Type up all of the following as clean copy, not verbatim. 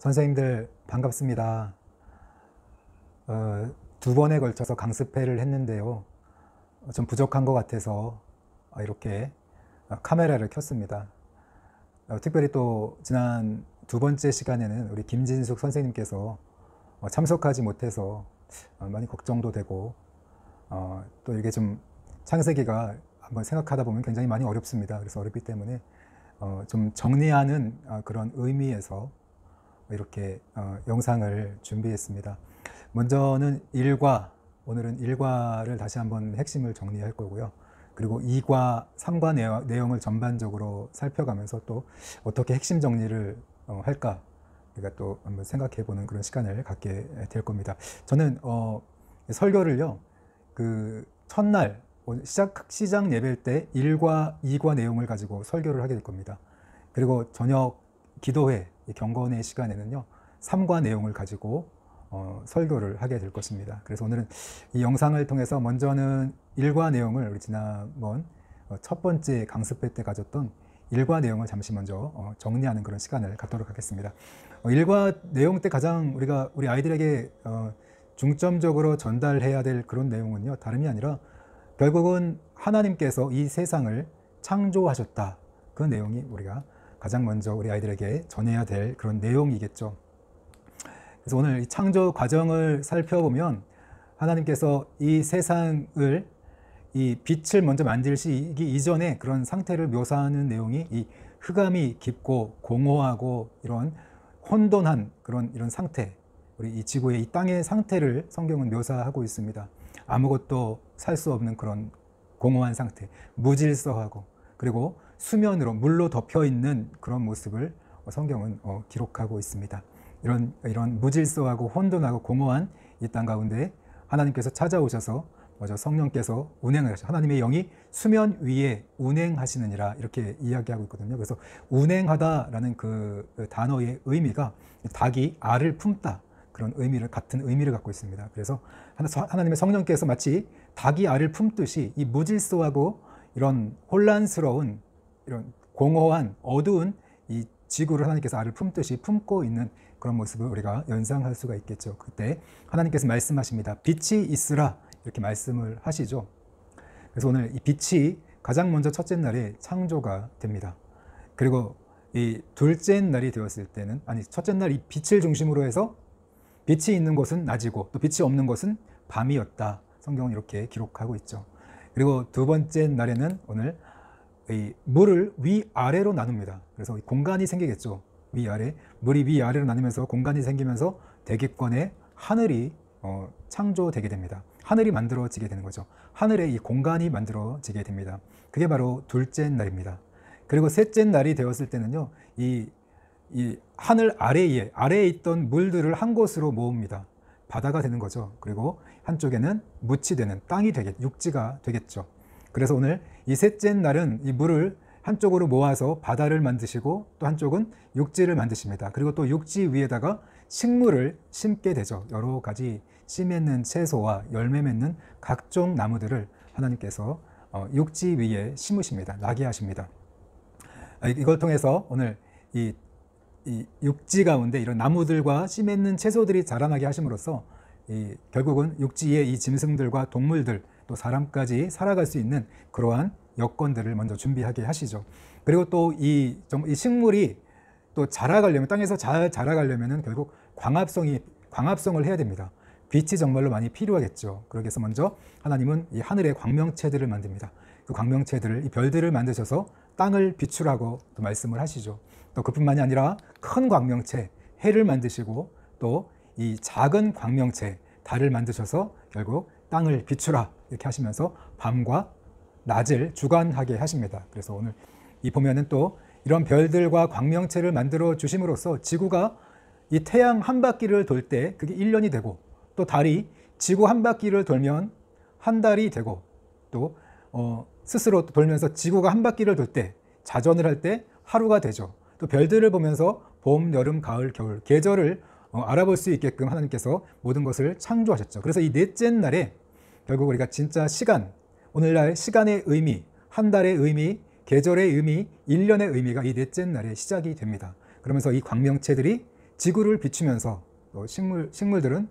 선생님들 반갑습니다. 두 번에 걸쳐서 강습회를 했는데요. 좀 부족한 것 같아서 이렇게 카메라를 켰습니다. 특별히 또 지난 두 번째 시간에는 우리 김진숙 선생님께서 참석하지 못해서 많이 걱정도 되고 또 이게 좀 창세기가 한번 생각하다 보면 굉장히 많이 어렵습니다. 그래서 어렵기 때문에 좀 정리하는 그런 의미에서 이렇게 영상을 준비했습니다. 먼저는 1과, 오늘은 1과를 다시 한번 핵심을 정리할 거고요. 그리고 2과, 3과 내용을 전반적으로 살펴가면서 또 어떻게 핵심 정리를 할까 우리가 또 한번 생각해 보는 그런 시간을 갖게 될 겁니다. 저는 설교를요, 그 첫날 시작 예배일 때 1과 2과 내용을 가지고 설교를 하게 될 겁니다. 그리고 저녁 기도회 경건의 시간에는요 3과 내용을 가지고 설교를 하게 될 것입니다. 그래서 오늘은 이 영상을 통해서 먼저는 1과 내용을 우리 지난번 첫 번째 강습회 때 가졌던 1과 내용을 잠시 먼저 정리하는 그런 시간을 갖도록 하겠습니다. 1과 내용 때 가장 우리 아이들에게 중점적으로 전달해야 될 그런 내용은요, 다름이 아니라 결국은 하나님께서 이 세상을 창조하셨다. 그 내용이 우리가 가장 먼저 우리 아이들에게 전해야 될 그런 내용이겠죠. 그래서 오늘 이 창조 과정을 살펴보면 하나님께서 이 세상을 이 빛을 먼저 만들시기 이전에 그런 상태를 묘사하는 내용이 이 흑암이 깊고 공허하고 이런 혼돈한 이런 상태, 우리 이 지구의 이 땅의 상태를 성경은 묘사하고 있습니다. 아무것도 살 수 없는 그런 공허한 상태, 무질서하고 그리고 수면으로 물로 덮여 있는 그런 모습을 성경은 기록하고 있습니다. 이런 무질서하고 혼돈하고 공허한 이 땅 가운데 하나님께서 찾아오셔서 먼저 성령께서 운행을 하셔. 하나님의 영이 수면 위에 운행하시느니라 이렇게 이야기하고 있거든요. 그래서 운행하다라는 그 단어의 의미가 닭이 알을 품다 그런 같은 의미를 갖고 있습니다. 그래서 하나님의 성령께서 마치 닭이 알을 품듯이 이 무질서하고 이런 혼란스러운 이런 공허한 어두운 이 지구를 하나님께서 알을 품듯이 품고 있는 그런 모습을 우리가 연상할 수가 있겠죠. 그때 하나님께서 말씀하십니다. 빛이 있으라 이렇게 말씀을 하시죠. 그래서 오늘 이 빛이 가장 먼저 첫째 날에 창조가 됩니다. 그리고 이 둘째 날이 되었을 때는 첫째 날 이 빛을 중심으로 해서 빛이 있는 곳은 낮이고 또 빛이 없는 곳은 밤이었다. 성경은 이렇게 기록하고 있죠. 그리고 두 번째 날에는 오늘 이 물을 위아래로 나눕니다. 그래서 공간이 생기겠죠. 위아래, 물이 위아래로 나누면서 공간이 생기면서 대기권에 하늘이 창조되게 됩니다. 하늘이 만들어지게 되는 거죠. 하늘에 이 공간이 만들어지게 됩니다. 그게 바로 둘째 날입니다. 그리고 셋째 날이 되었을 때는요, 이 하늘 아래에 있던 물들을 한 곳으로 모읍니다. 바다가 되는 거죠. 그리고 한쪽에는 묻이 되는 땅이 육지가 되겠죠. 그래서 오늘 이 셋째 날은 이 물을 한쪽으로 모아서 바다를 만드시고 또 한쪽은 육지를 만드십니다. 그리고 또 육지 위에다가 식물을 심게 되죠. 여러 가지 씨 맺는 채소와 열매 맺는 각종 나무들을 하나님께서 육지 위에 심으십니다. 나게 하십니다. 이걸 통해서 오늘 이 육지 가운데 이런 나무들과 씨 맺는 채소들이 자라나게 하심으로써 결국은 육지의 이 짐승들과 동물들 또 사람까지 살아갈 수 있는 그러한 여건들을 먼저 준비하게 하시죠. 그리고 또 이 식물이 또 자라가려면 땅에서 잘 자라가려면은 결국 광합성을 해야 됩니다. 빛이 정말로 많이 필요하겠죠. 그러기 위해서 먼저 하나님은 이 하늘의 광명체들을 만듭니다. 그 광명체들을 이 별들을 만드셔서 땅을 비추라고 또 말씀을 하시죠. 또 그뿐만이 아니라 큰 광명체 해를 만드시고 또 이 작은 광명체 달을 만드셔서 결국 땅을 비추라 이렇게 하시면서 밤과 낮을 주관하게 하십니다. 그래서 오늘 보면은 또 이런 별들과 광명체를 만들어 주심으로써 지구가 이 태양 한 바퀴를 돌 때 그게 1년이 되고 또 달이 지구 한 바퀴를 돌면 한 달이 되고 또 스스로 돌면서 지구가 한 바퀴를 돌 때 자전을 할 때 하루가 되죠. 또 별들을 보면서 봄, 여름, 가을, 겨울 계절을 알아볼 수 있게끔 하나님께서 모든 것을 창조하셨죠. 그래서 이 넷째 날에 결국 우리가 진짜 오늘날 시간의 의미, 한 달의 의미, 계절의 의미, 1년의 의미가 이 넷째 날에 시작이 됩니다. 그러면서 이 광명체들이 지구를 비추면서 또 식물들은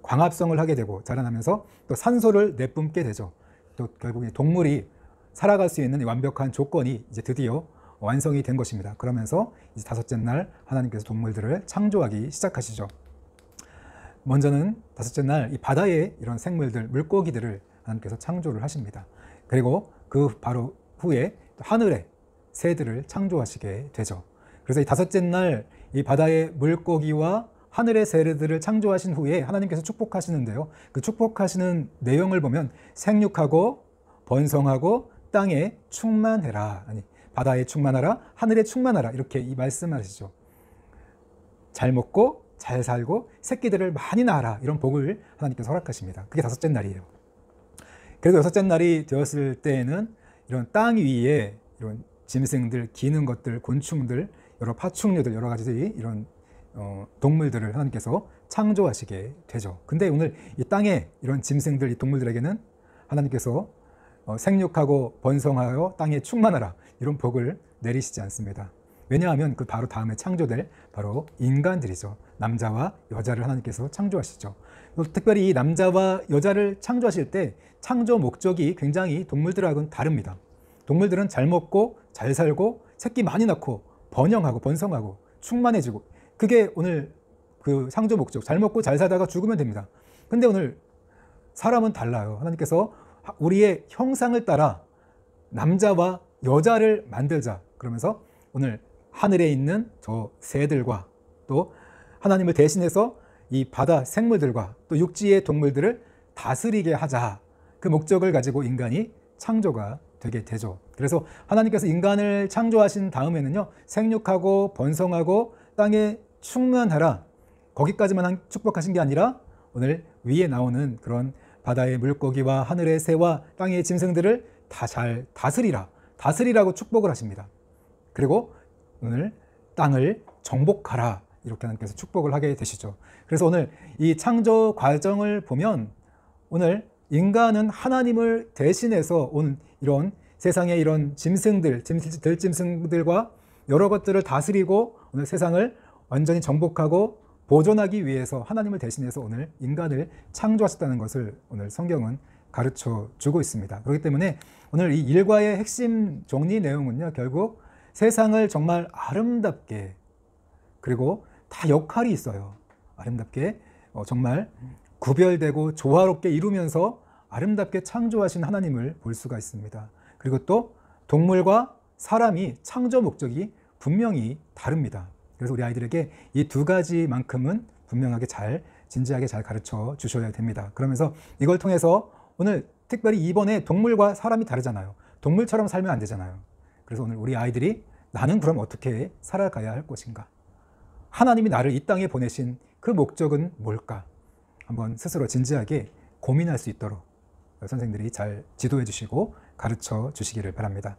광합성을 하게 되고 자라나면서 또 산소를 내뿜게 되죠. 또 결국 동물이 살아갈 수 있는 완벽한 조건이 이제 드디어 완성이 된 것입니다. 그러면서 이제 다섯째 날 하나님께서 동물들을 창조하기 시작하시죠. 먼저는 다섯째 날 이 바다의 이런 생물들, 물고기들을 하나님께서 창조를 하십니다. 그리고 그 바로 후에 하늘의 새들을 창조하시게 되죠. 그래서 이 다섯째 날 이 바다의 물고기와 하늘의 새들을 창조하신 후에 하나님께서 축복하시는데요. 그 축복하시는 내용을 보면 생육하고 번성하고 땅에 충만해라. 아니, 바다에 충만하라, 하늘에 충만하라. 이렇게 이 말씀하시죠. 잘 먹고 잘 살고 새끼들을 많이 낳아라. 이런 복을 하나님께서 허락하십니다. 그게 다섯째 날이에요. 그리고 여섯째 날이 되었을 때에는 이런 땅 위에 이런 짐승들, 기는 것들, 곤충들, 여러 파충류들, 여러 가지 이런 동물들을 하나님께서 창조하시게 되죠. 근데 오늘 이 땅에 이런 짐승들, 이 동물들에게는 하나님께서 생육하고 번성하여 땅에 충만하라 이런 복을 내리시지 않습니다. 왜냐하면 그 바로 다음에 창조될 바로 인간들이죠. 남자와 여자를 하나님께서 창조하시죠. 특별히 이 남자와 여자를 창조하실 때 창조 목적이 굉장히 동물들하고는 다릅니다. 동물들은 잘 먹고 잘 살고 새끼 많이 낳고 번영하고 번성하고 충만해지고, 그게 오늘 그 창조 목적. 잘 먹고 잘 살다가 죽으면 됩니다. 근데 오늘 사람은 달라요. 하나님께서 우리의 형상을 따라 남자와 여자를 만들자 그러면서 오늘 하늘에 있는 저 새들과 또 하나님을 대신해서 이 바다 생물들과 또 육지의 동물들을 다스리게 하자, 그 목적을 가지고 인간이 창조가 되게 되죠. 그래서 하나님께서 인간을 창조하신 다음에는요, 생육하고 번성하고 땅에 충만하라, 거기까지만 축복하신 게 아니라 오늘 위에 나오는 그런 바다의 물고기와 하늘의 새와 땅의 짐승들을 다 잘 다스리라고 축복을 하십니다. 그리고 오늘 땅을 정복하라, 이렇게 하나님께서 축복을 하게 되시죠. 그래서 오늘 이 창조 과정을 보면 오늘 인간은 하나님을 대신해서 온 이런 세상의 이런 들짐승들과 여러 것들을 다스리고 오늘 세상을 완전히 정복하고 보존하기 위해서 하나님을 대신해서 오늘 인간을 창조하셨다는 것을 오늘 성경은 가르쳐 주고 있습니다. 그렇기 때문에 오늘 이 일과의 핵심 정리 내용은요, 결국 세상을 정말 아름답게, 그리고 다 역할이 있어요. 아름답게 정말 구별되고 조화롭게 이루면서 아름답게 창조하신 하나님을 볼 수가 있습니다. 그리고 또 동물과 사람이 창조 목적이 분명히 다릅니다. 그래서 우리 아이들에게 이 두 가지만큼은 분명하게 진지하게 잘 가르쳐 주셔야 됩니다. 그러면서 이걸 통해서 오늘 특별히 이번에 동물과 사람이 다르잖아요. 동물처럼 살면 안 되잖아요. 그래서 오늘 우리 아이들이 나는 그럼 어떻게 살아가야 할 것인가? 하나님이 나를 이 땅에 보내신 그 목적은 뭘까? 한번 스스로 진지하게 고민할 수 있도록 선생님들이 잘 지도해 주시고 가르쳐 주시기를 바랍니다.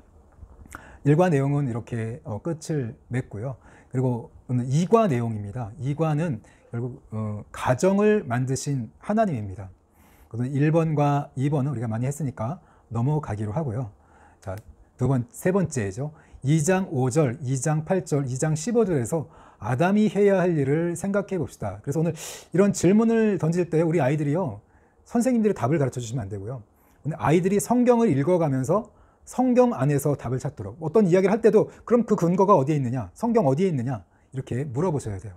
1과 내용은 이렇게 끝을 맺고요. 그리고 오늘 2과 내용입니다. 2과는 결국 가정을 만드신 하나님입니다. 그래서 1번과 2번은 우리가 많이 했으니까 넘어가기로 하고요. 자, 세 번째죠. 2장 5절, 2장 8절, 2장 15절에서 아담이 해야 할 일을 생각해 봅시다. 그래서 오늘 이런 질문을 던질 때 우리 아이들이요, 선생님들이 답을 가르쳐 주시면 안 되고요. 오늘 아이들이 성경을 읽어가면서 성경 안에서 답을 찾도록, 어떤 이야기를 할 때도 그럼 그 근거가 어디에 있느냐, 성경 어디에 있느냐, 이렇게 물어보셔야 돼요.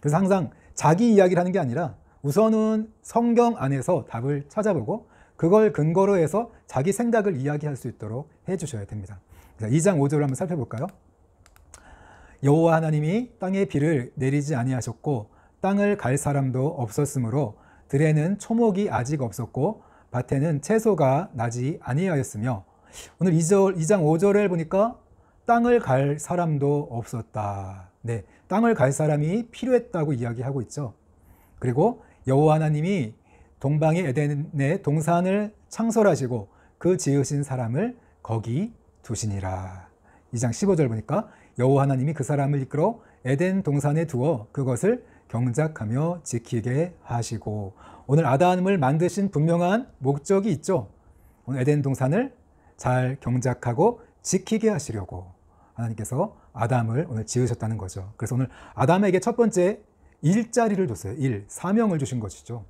그래서 항상 자기 이야기를 하는 게 아니라 우선은 성경 안에서 답을 찾아보고 그걸 근거로 해서 자기 생각을 이야기할 수 있도록 해주셔야 됩니다. 2장 5절을 한번 살펴볼까요? 여호와 하나님이 땅에 비를 내리지 아니하셨고 땅을 갈 사람도 없었으므로 들에는 초목이 아직 없었고 밭에는 채소가 나지 아니하였으며, 오늘 2장 5절을 보니까 땅을 갈 사람도 없었다. 네, 땅을 갈 사람이 필요했다고 이야기하고 있죠. 그리고 여호와 하나님이 동방의 에덴의 동산을 창설하시고 그 지으신 사람을 거기 두시니라. 2장 15절 보니까 여호와 하나님이 그 사람을 이끌어 에덴 동산에 두어 그것을 경작하며 지키게 하시고, 오늘 아담을 만드신 분명한 목적이 있죠. 오늘 에덴 동산을 잘 경작하고 지키게 하시려고 하나님께서 아담을 오늘 지으셨다는 거죠. 그래서 오늘 아담에게 첫 번째 일자리를 줬어요. 사명을 주신 것이죠.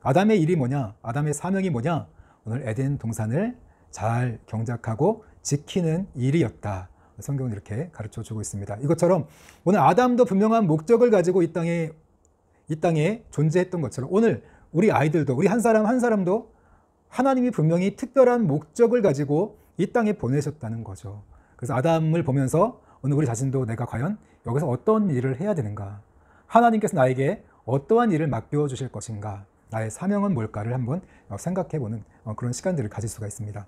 아담의 일이 뭐냐? 아담의 사명이 뭐냐? 오늘 에덴 동산을 잘 경작하고 지키는 일이었다. 성경은 이렇게 가르쳐 주고 있습니다. 이것처럼 오늘 아담도 분명한 목적을 가지고 이 땅에 존재했던 것처럼 오늘 우리 아이들도, 우리 한 사람 한 사람도 하나님이 분명히 특별한 목적을 가지고 이 땅에 보내셨다는 거죠. 그래서 아담을 보면서 오늘 우리 자신도 내가 과연 여기서 어떤 일을 해야 되는가? 하나님께서 나에게 어떠한 일을 맡겨 주실 것인가? 나의 사명은 뭘까를 한번 생각해 보는 그런 시간들을 가질 수가 있습니다.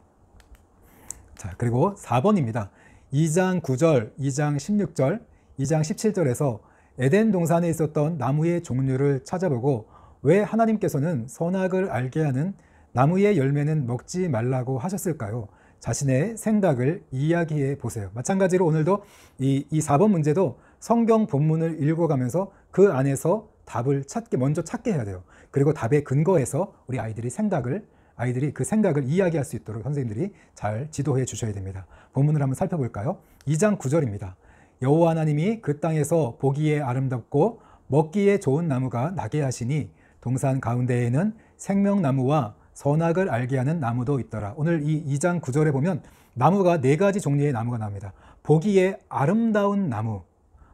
자, 그리고 4번입니다. 2장 9절, 2장 16절, 2장 17절에서 에덴 동산에 있었던 나무의 종류를 찾아보고 왜 하나님께서는 선악을 알게 하는 나무의 열매는 먹지 말라고 하셨을까요? 자신의 생각을 이야기해 보세요. 마찬가지로 오늘도 이 4번 문제도 성경 본문을 읽어가면서 그 안에서 답을 먼저 찾게 해야 돼요. 그리고 답에 근거해서 우리 아이들이 그 생각을 이야기할 수 있도록 선생님들이 잘 지도해 주셔야 됩니다. 본문을 한번 살펴볼까요? 2장 9절입니다. 여호와 하나님이 그 땅에서 보기에 아름답고 먹기에 좋은 나무가 나게 하시니 동산 가운데에는 생명나무와 선악을 알게 하는 나무도 있더라. 오늘 이 2장 9절에 보면 나무가 4가지 종류의 나무가 나옵니다. 보기에 아름다운 나무,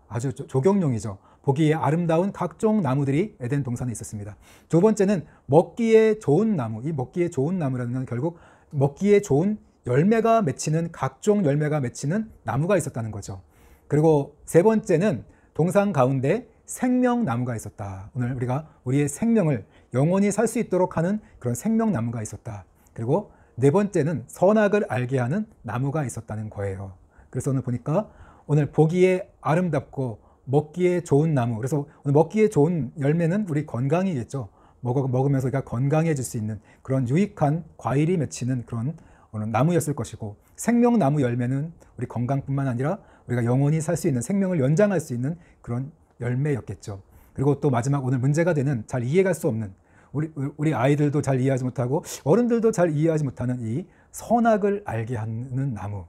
아주 조경용이죠. 보기에 아름다운 각종 나무들이 에덴 동산에 있었습니다. 두 번째는 먹기에 좋은 나무. 이 먹기에 좋은 나무라는 건 결국 먹기에 좋은 열매가 맺히는, 각종 열매가 맺히는 나무가 있었다는 거죠. 그리고 세 번째는 동산 가운데 생명나무가 있었다. 오늘 우리가 우리의 생명을 영원히 살 수 있도록 하는 그런 생명나무가 있었다. 그리고 네 번째는 선악을 알게 하는 나무가 있었다는 거예요. 그래서 오늘 보니까 오늘 보기에 아름답고 먹기에 좋은 나무, 그래서 오늘 먹기에 좋은 열매는 우리 건강이겠죠. 먹으면서 우리가 건강해질 수 있는 그런 유익한 과일이 맺히는 그런 나무였을 것이고, 생명나무 열매는 우리 건강뿐만 아니라 우리가 영원히 살 수 있는, 생명을 연장할 수 있는 그런 열매였겠죠. 그리고 또 마지막 오늘 문제가 되는, 잘 이해할 수 없는, 우리 아이들도 잘 이해하지 못하고 어른들도 잘 이해하지 못하는 이 선악을 알게 하는 나무.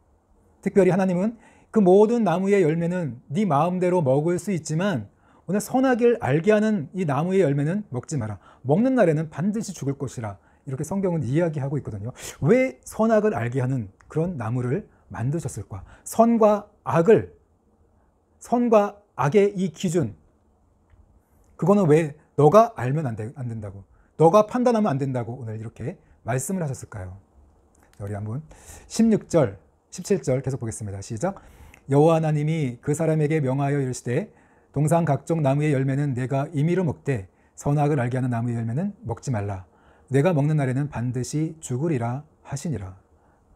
특별히 하나님은 그 모든 나무의 열매는 네 마음대로 먹을 수 있지만 오늘 선악을 알게 하는 이 나무의 열매는 먹지 마라. 먹는 날에는 반드시 죽을 것이라. 이렇게 성경은 이야기하고 있거든요. 왜 선악을 알게 하는 그런 나무를 만드셨을까? 선과 악의 이 기준, 그거는 왜 너가 알면 안 된다고, 너가 판단하면 안 된다고 오늘 이렇게 말씀을 하셨을까요? 우리 한번 16절, 17절 계속 보겠습니다. 시작. 여호와 하나님이 그 사람에게 명하여 이르시되 동산 각종 나무의 열매는 내가 임의로 먹되 선악을 알게 하는 나무의 열매는 먹지 말라. 내가 먹는 날에는 반드시 죽으리라 하시니라.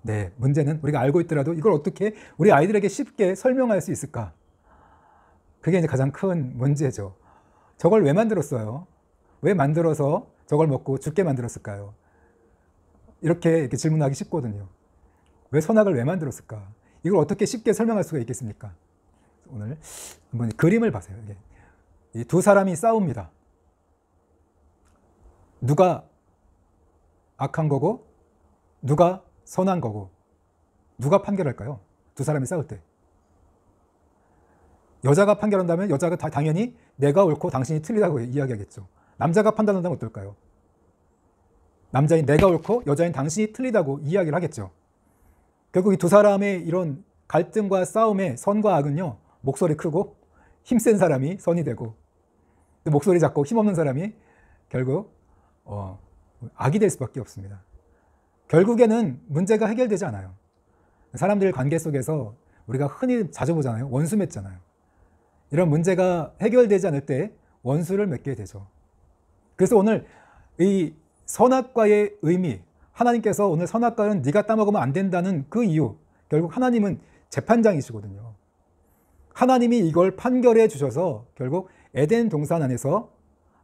네, 문제는 우리가 알고 있더라도 이걸 어떻게 우리 아이들에게 쉽게 설명할 수 있을까? 그게 이제 가장 큰 문제죠. 저걸 왜 만들었어요? 왜 만들어서 저걸 먹고 죽게 만들었을까요? 이렇게 질문하기 쉽거든요. 왜 선악을 왜 만들었을까? 이걸 어떻게 쉽게 설명할 수가 있겠습니까? 오늘 한번 그림을 봐세요. 이 두 사람이 싸웁니다. 누가 악한 거고 누가 선한 거고 누가 판결할까요? 두 사람이 싸울 때 여자가 판결한다면 여자가 당연히 내가 옳고 당신이 틀리다고 이야기하겠죠. 남자가 판단한다면 어떨까요? 남자인 내가 옳고 여자인 당신이 틀리다고 이야기를 하겠죠. 결국 이 두 사람의 이런 갈등과 싸움의 선과 악은요, 목소리 크고 힘센 사람이 선이 되고 목소리 작고 힘없는 사람이 결국 악이 될 수밖에 없습니다. 결국에는 문제가 해결되지 않아요. 사람들 관계 속에서 우리가 흔히 자주 보잖아요. 원수 맺잖아요. 이런 문제가 해결되지 않을 때 원수를 맺게 되죠. 그래서 오늘 이 선악과의 의미, 하나님께서 오늘 선악과는 네가 따먹으면 안 된다는 그 이유, 결국 하나님은 재판장이시거든요. 하나님이 이걸 판결해 주셔서 결국 에덴 동산 안에서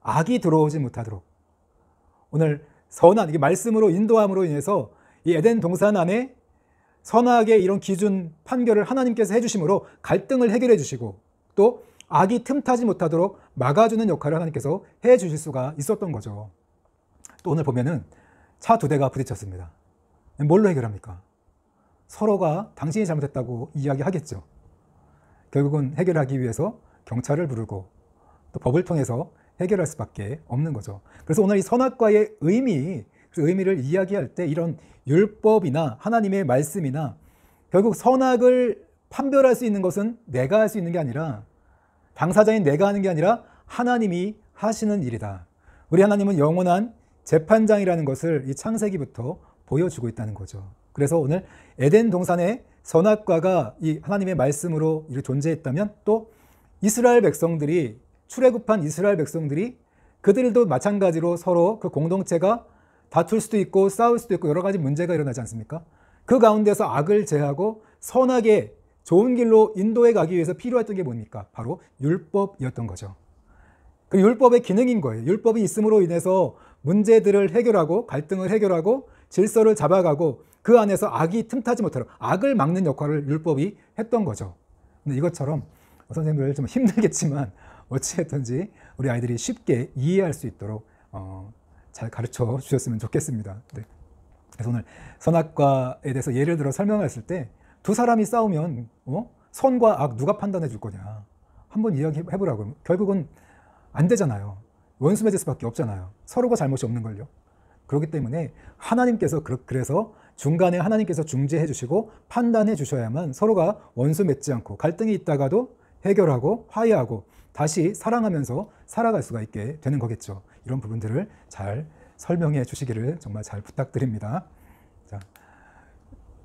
악이 들어오지 못하도록, 오늘 선한, 이게 말씀으로 인도함으로 인해서 이 에덴 동산 안에 선악의 이런 기준 판결을 하나님께서 해주심으로 갈등을 해결해 주시고 또 악이 틈타지 못하도록 막아주는 역할을 하나님께서 해 주실 수가 있었던 거죠. 또 오늘 보면은 차 두 대가 부딪혔습니다. 뭘로 해결합니까? 서로가 당신이 잘못했다고 이야기하겠죠. 결국은 해결하기 위해서 경찰을 부르고 또 법을 통해서 해결할 수밖에 없는 거죠. 그래서 오늘 이 선악과의 의미를 이야기할 때 이런 율법이나 하나님의 말씀이나 결국 선악을 판별할 수 있는 것은 내가 할 수 있는 게 아니라, 당사자인 내가 하는 게 아니라 하나님이 하시는 일이다. 우리 하나님은 영원한 재판장이라는 것을 이 창세기부터 보여주고 있다는 거죠. 그래서 오늘 에덴 동산의 선악과가 이 하나님의 말씀으로 존재했다면, 또 이스라엘 백성들이, 출애굽한 이스라엘 백성들이 그들도 마찬가지로 서로 그 공동체가 다툴 수도 있고 싸울 수도 있고 여러 가지 문제가 일어나지 않습니까? 그 가운데서 악을 제하고 선하게 좋은 길로 인도해 가기 위해서 필요했던 게 뭡니까? 바로 율법이었던 거죠. 그 율법의 기능인 거예요. 율법이 있음으로 인해서 문제들을 해결하고 갈등을 해결하고 질서를 잡아가고 그 안에서 악이 틈타지 못하도록 악을 막는 역할을 율법이 했던 거죠. 근데 이것처럼 선생님들 좀 힘들겠지만 어찌했든지 우리 아이들이 쉽게 이해할 수 있도록 잘 가르쳐 주셨으면 좋겠습니다. 네. 그래서 오늘 선악과에 대해서 예를 들어 설명했을 때 두 사람이 싸우면 선과 악 누가 판단해 줄 거냐 한번 이야기해 보라고요. 결국은 안 되잖아요. 원수 맺을 수밖에 없잖아요. 서로가 잘못이 없는 걸요. 그렇기 때문에 하나님께서 그래서 중간에 하나님께서 중재해 주시고 판단해 주셔야만 서로가 원수 맺지 않고 갈등이 있다가도 해결하고 화해하고 다시 사랑하면서 살아갈 수가 있게 되는 거겠죠. 이런 부분들을 잘 설명해 주시기를 정말 잘 부탁드립니다. 자,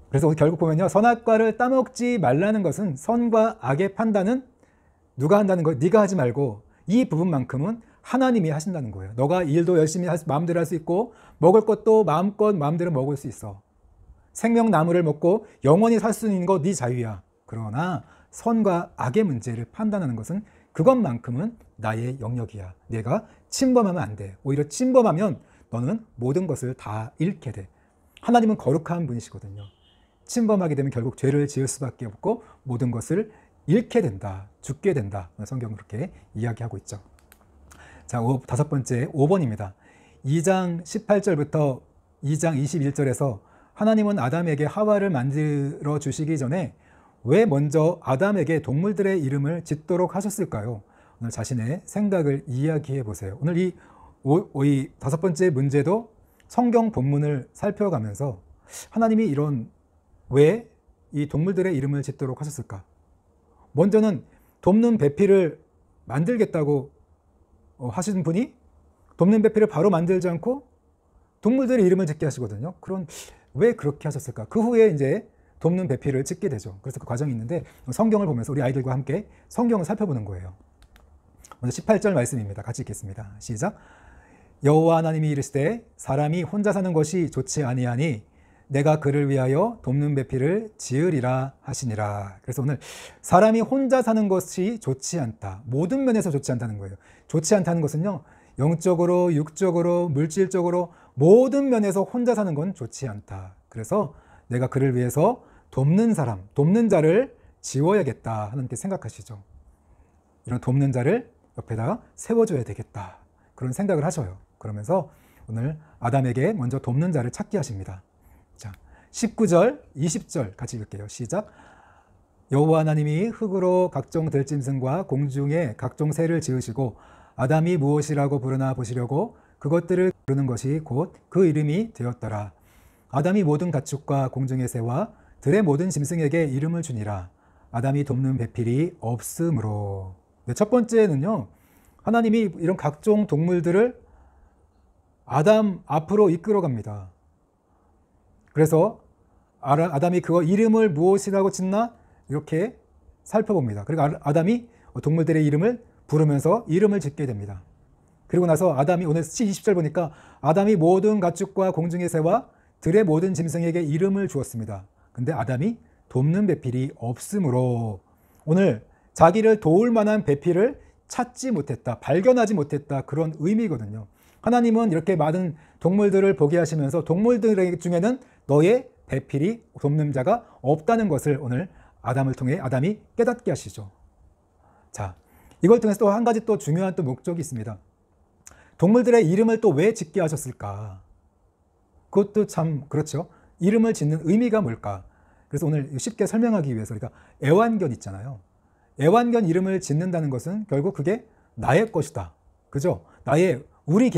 그래서 결국 보면요, 선악과를 따먹지 말라는 것은 선과 악의 판단은 누가 한다는 거예요? 네가 하지 말고 이 부분만큼은 하나님이 하신다는 거예요. 너가 일도 열심히 마음대로 할 수 있고 먹을 것도 마음대로 먹을 수 있어. 생명나무를 먹고 영원히 살 수 있는 거 네 자유야. 그러나 선과 악의 문제를 판단하는 것은 그것만큼은 나의 영역이야. 내가 침범하면 안 돼. 오히려 침범하면 너는 모든 것을 다 잃게 돼. 하나님은 거룩한 분이시거든요. 침범하게 되면 결국 죄를 지을 수밖에 없고 모든 것을 잃게 된다. 죽게 된다. 성경은 그렇게 이야기하고 있죠. 자, 다섯 번째 5번입니다. 2장 18절부터 2장 21절에서 하나님은 아담에게 하와를 만들어 주시기 전에 왜 먼저 아담에게 동물들의 이름을 짓도록 하셨을까요? 오늘 자신의 생각을 이야기해 보세요. 오늘 이 다섯 번째 문제도 성경 본문을 살펴가면서 하나님이 왜 이 동물들의 이름을 짓도록 하셨을까? 먼저는 돕는 배필을 만들겠다고 하신 분이 돕는 배필을 바로 만들지 않고 동물들의 이름을 짓게 하시거든요. 왜 그렇게 하셨을까? 그 후에 이제 돕는 배필을 짓게 되죠. 그래서 그 과정이 있는데 성경을 보면서 우리 아이들과 함께 성경을 살펴보는 거예요. 먼저 18절 말씀입니다. 같이 읽겠습니다. 시작. 여호와 하나님이 이르시되 사람이 혼자 사는 것이 좋지 아니하니 내가 그를 위하여 돕는 배필을 지으리라 하시니라. 그래서 오늘 사람이 혼자 사는 것이 좋지 않다. 모든 면에서 좋지 않다는 거예요. 좋지 않다는 것은요, 영적으로, 육적으로, 물질적으로 모든 면에서 혼자 사는 건 좋지 않다. 그래서 내가 그를 위해서 돕는 자를 지워야겠다. 하나님께 생각하시죠. 이런 돕는 자를 옆에다 세워줘야 되겠다. 그런 생각을 하셔요. 그러면서 오늘 아담에게 먼저 돕는 자를 찾게 하십니다. 자, 19절, 20절 같이 읽을게요. 시작. 여호와 하나님이 흙으로 각종 들짐승과 공중에 각종 새를 지으시고 아담이 무엇이라고 부르나 보시려고 그것들을 부르는 것이 곧 그 이름이 되었더라. 아담이 모든 가축과 공중의 새와 들의 모든 짐승에게 이름을 주니라. 아담이 돕는 배필이 없으므로. 네, 첫 번째는요, 하나님이 이런 각종 동물들을 아담 앞으로 이끌어 갑니다. 그래서 아담이 그거 이름을 무엇이라고 짓나 이렇게 살펴봅니다. 그리고 아담이 동물들의 이름을 부르면서 이름을 짓게 됩니다. 그리고 나서 아담이 오늘 20절 보니까 아담이 모든 가축과 공중의 새와 들의 모든 짐승에게 이름을 주었습니다. 근데 아담이 돕는 배필이 없으므로 오늘 자기를 도울 만한 배필을 찾지 못했다, 발견하지 못했다, 그런 의미거든요. 하나님은 이렇게 많은 동물들을 보게 하시면서 동물들 중에는 너의 배필이 돕는 자가 없다는 것을 오늘 아담을 통해 아담이 깨닫게 하시죠. 자, 이걸 통해서 또 한 가지 또 중요한 또 목적이 있습니다. 동물들의 이름을 또 왜 짓게 하셨을까? 그것도 참 그렇죠. 이름을 짓는 의미가 뭘까? 그래서 오늘 쉽게 설명하기 위해서 우리가 애완견 있잖아요. 애완견 이름을 짓는다는 것은 결국 그게 나의 것이다. 그죠? 우리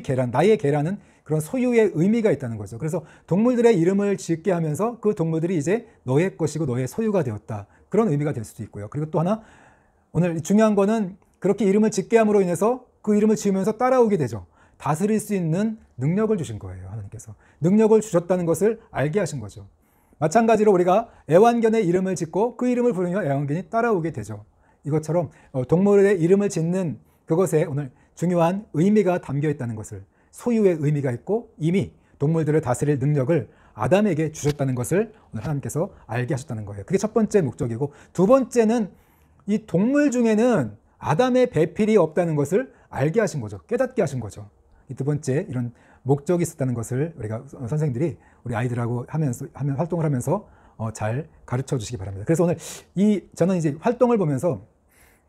개란, 나의 개라는 그런 소유의 의미가 있다는 거죠. 그래서 동물들의 이름을 짓게 하면서 그 동물들이 이제 너의 것이고 너의 소유가 되었다. 그런 의미가 될 수도 있고요. 그리고 또 하나, 오늘 중요한 거는 그렇게 이름을 짓게 함으로 인해서 그 이름을 지으면서 따라오게 되죠. 다스릴 수 있는 능력을 주신 거예요. 하나님께서. 능력을 주셨다는 것을 알게 하신 거죠. 마찬가지로 우리가 애완견의 이름을 짓고 그 이름을 부르며 애완견이 따라오게 되죠. 이것처럼 동물의 이름을 짓는 그것에 오늘 중요한 의미가 담겨 있다는 것을, 소유의 의미가 있고 이미 동물들을 다스릴 능력을 아담에게 주셨다는 것을 오늘 하나님께서 알게 하셨다는 거예요. 그게 첫 번째 목적이고, 두 번째는 이 동물 중에는 아담의 배필이 없다는 것을 알게 하신 거죠. 깨닫게 하신 거죠. 이 두 번째 이런 목적이 있었다는 것을 우리가 선생님들이 우리 아이들하고 활동을 하면서 잘 가르쳐 주시기 바랍니다. 그래서 오늘 저는 이제 활동을 보면서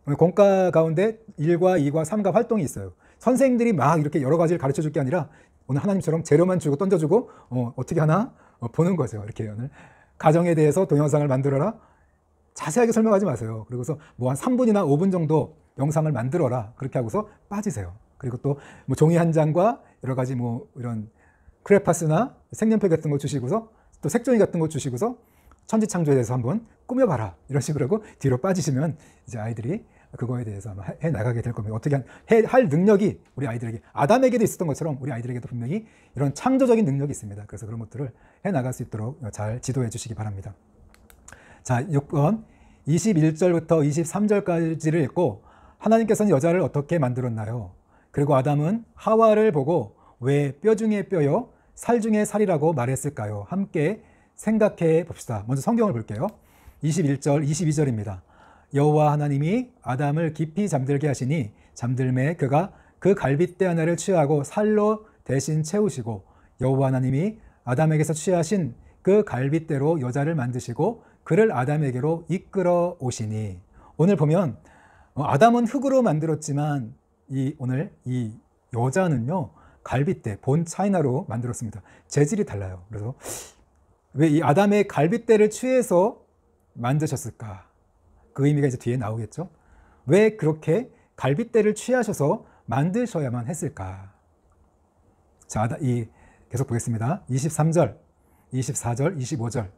오늘 공과 가운데 1과 2과 3과 활동이 있어요. 선생님들이 막 이렇게 여러 가지를 가르쳐 줄 게 아니라 오늘 하나님처럼 재료만 주고 던져주고 어떻게 하나 보는 거죠. 이렇게 오늘 가정에 대해서 동영상을 만들어라. 자세하게 설명하지 마세요. 그리고서 뭐 한 3분이나 5분 정도 영상을 만들어라. 그렇게 하고서 빠지세요. 그리고 또 뭐 종이 한 장과 여러 가지 뭐 이런 크레파스나 색연필 같은 거 주시고서 또 색종이 같은 거 주시고서 천지창조에 대해서 한번 꾸며봐라. 이런 식으로 하고 뒤로 빠지시면 이제 아이들이 그거에 대해서 아마 해 나가게 될 겁니다. 어떻게 할 능력이 우리 아이들에게, 아담에게도 있었던 것처럼 우리 아이들에게도 분명히 이런 창조적인 능력이 있습니다. 그래서 그런 것들을 해 나갈 수 있도록 잘 지도해 주시기 바랍니다. 자, 6번 21절부터 23절까지를 읽고, 하나님께서는 여자를 어떻게 만들었나요? 그리고 아담은 하와를 보고 왜 뼈 중에 뼈요 살 중에 살이라고 말했을까요? 함께 생각해 봅시다. 먼저 성경을 볼게요. 21절 22절입니다. 여호와 하나님이 아담을 깊이 잠들게 하시니 잠들매 그가 그 갈빗대 하나를 취하고 살로 대신 채우시고, 여호와 하나님이 아담에게서 취하신 그 갈빗대로 여자를 만드시고 그를 아담에게로 이끌어 오시니. 오늘 보면 아담은 흙으로 만들었지만 오늘 이 여자는요 갈빗대, 본 차이나로 만들었습니다. 재질이 달라요. 그래서 왜 이 아담의 갈빗대를 취해서 만드셨을까? 그 의미가 이제 뒤에 나오겠죠. 왜 그렇게 갈빗대를 취하셔서 만드셔야만 했을까? 자, 계속 보겠습니다. 23절, 24절, 25절.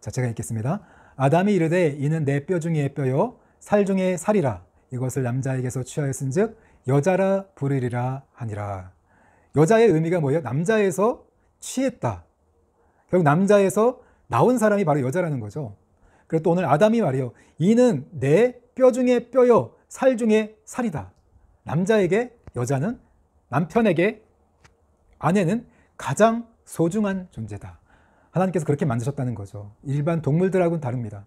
자, 제가 읽겠습니다. 아담이 이르되 이는 내 뼈 중에 뼈요 살 중에 살이라. 이것을 남자에게서 취하였은즉 여자라 부르리라 하니라. 여자의 의미가 뭐예요? 남자에서 취했다. 결국 남자에서 나온 사람이 바로 여자라는 거죠. 그리고 또 오늘 아담이 말이요. 이는 내 뼈 중에 뼈요 살 중에 살이다. 남자에게 여자는, 남편에게 아내는 가장 소중한 존재다. 하나님께서 그렇게 만드셨다는 거죠. 일반 동물들하고는 다릅니다.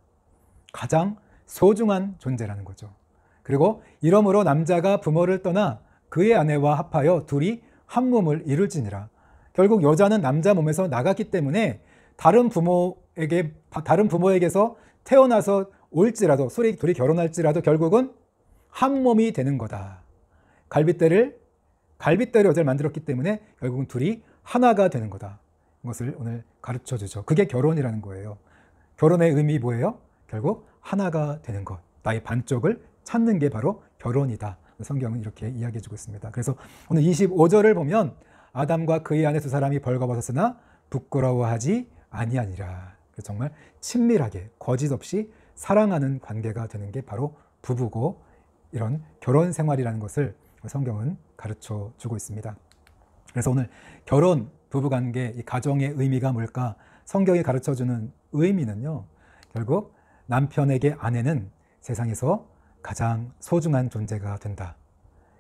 가장 소중한 존재라는 거죠. 그리고 이러므로 남자가 부모를 떠나 그의 아내와 합하여 둘이 한 몸을 이룰지니라. 결국 여자는 남자 몸에서 나갔기 때문에 다른 부모에게서 태어나서 올지라도, 둘이 결혼할지라도 결국은 한 몸이 되는 거다. 갈빗대로 여자를 만들었기 때문에 결국은 둘이 하나가 되는 거다. 이것을 오늘 가르쳐 주죠. 그게 결혼이라는 거예요. 결혼의 의미 뭐예요? 결국 하나가 되는 것. 나의 반쪽을 찾는 게 바로 결혼이다. 성경은 이렇게 이야기해 주고 있습니다. 그래서 오늘 25절을 보면 아담과 그의 아내 두 사람이 벌거벗었으나 부끄러워하지 아니하니라. 정말 친밀하게 거짓 없이 사랑하는 관계가 되는 게 바로 부부고, 이런 결혼 생활이라는 것을 성경은 가르쳐 주고 있습니다. 그래서 오늘 결혼, 부부관계, 이 가정의 의미가 뭘까? 성경이 가르쳐주는 의미는요, 결국 남편에게 아내는 세상에서 가장 소중한 존재가 된다.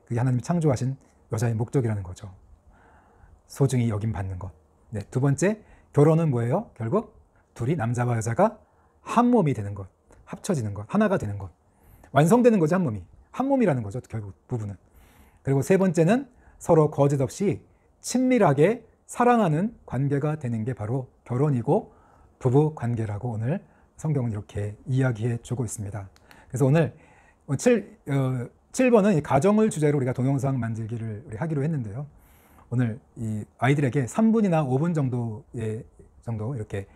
그게 하나님이 창조하신 여자의 목적이라는 거죠. 소중히 여김받는 것. 네, 두 번째, 결혼은 뭐예요? 결국 둘이, 남자와 여자가 한 몸이 되는 것, 합쳐지는 것, 하나가 되는 것, 완성되는 거죠. 한 몸이. 한 몸이라는 거죠. 결국 부부는. 그리고 세 번째는 서로 거짓 없이 친밀하게 사랑하는 관계가 되는 게 바로 결혼이고 부부 관계라고 오늘 성경은 이렇게 이야기해 주고 있습니다. 그래서 오늘 7번은 이 가정을 주제로 우리가 동영상 만들기를 하기로 했는데요. 오늘 이 아이들에게 3분이나 5분 정도 이렇게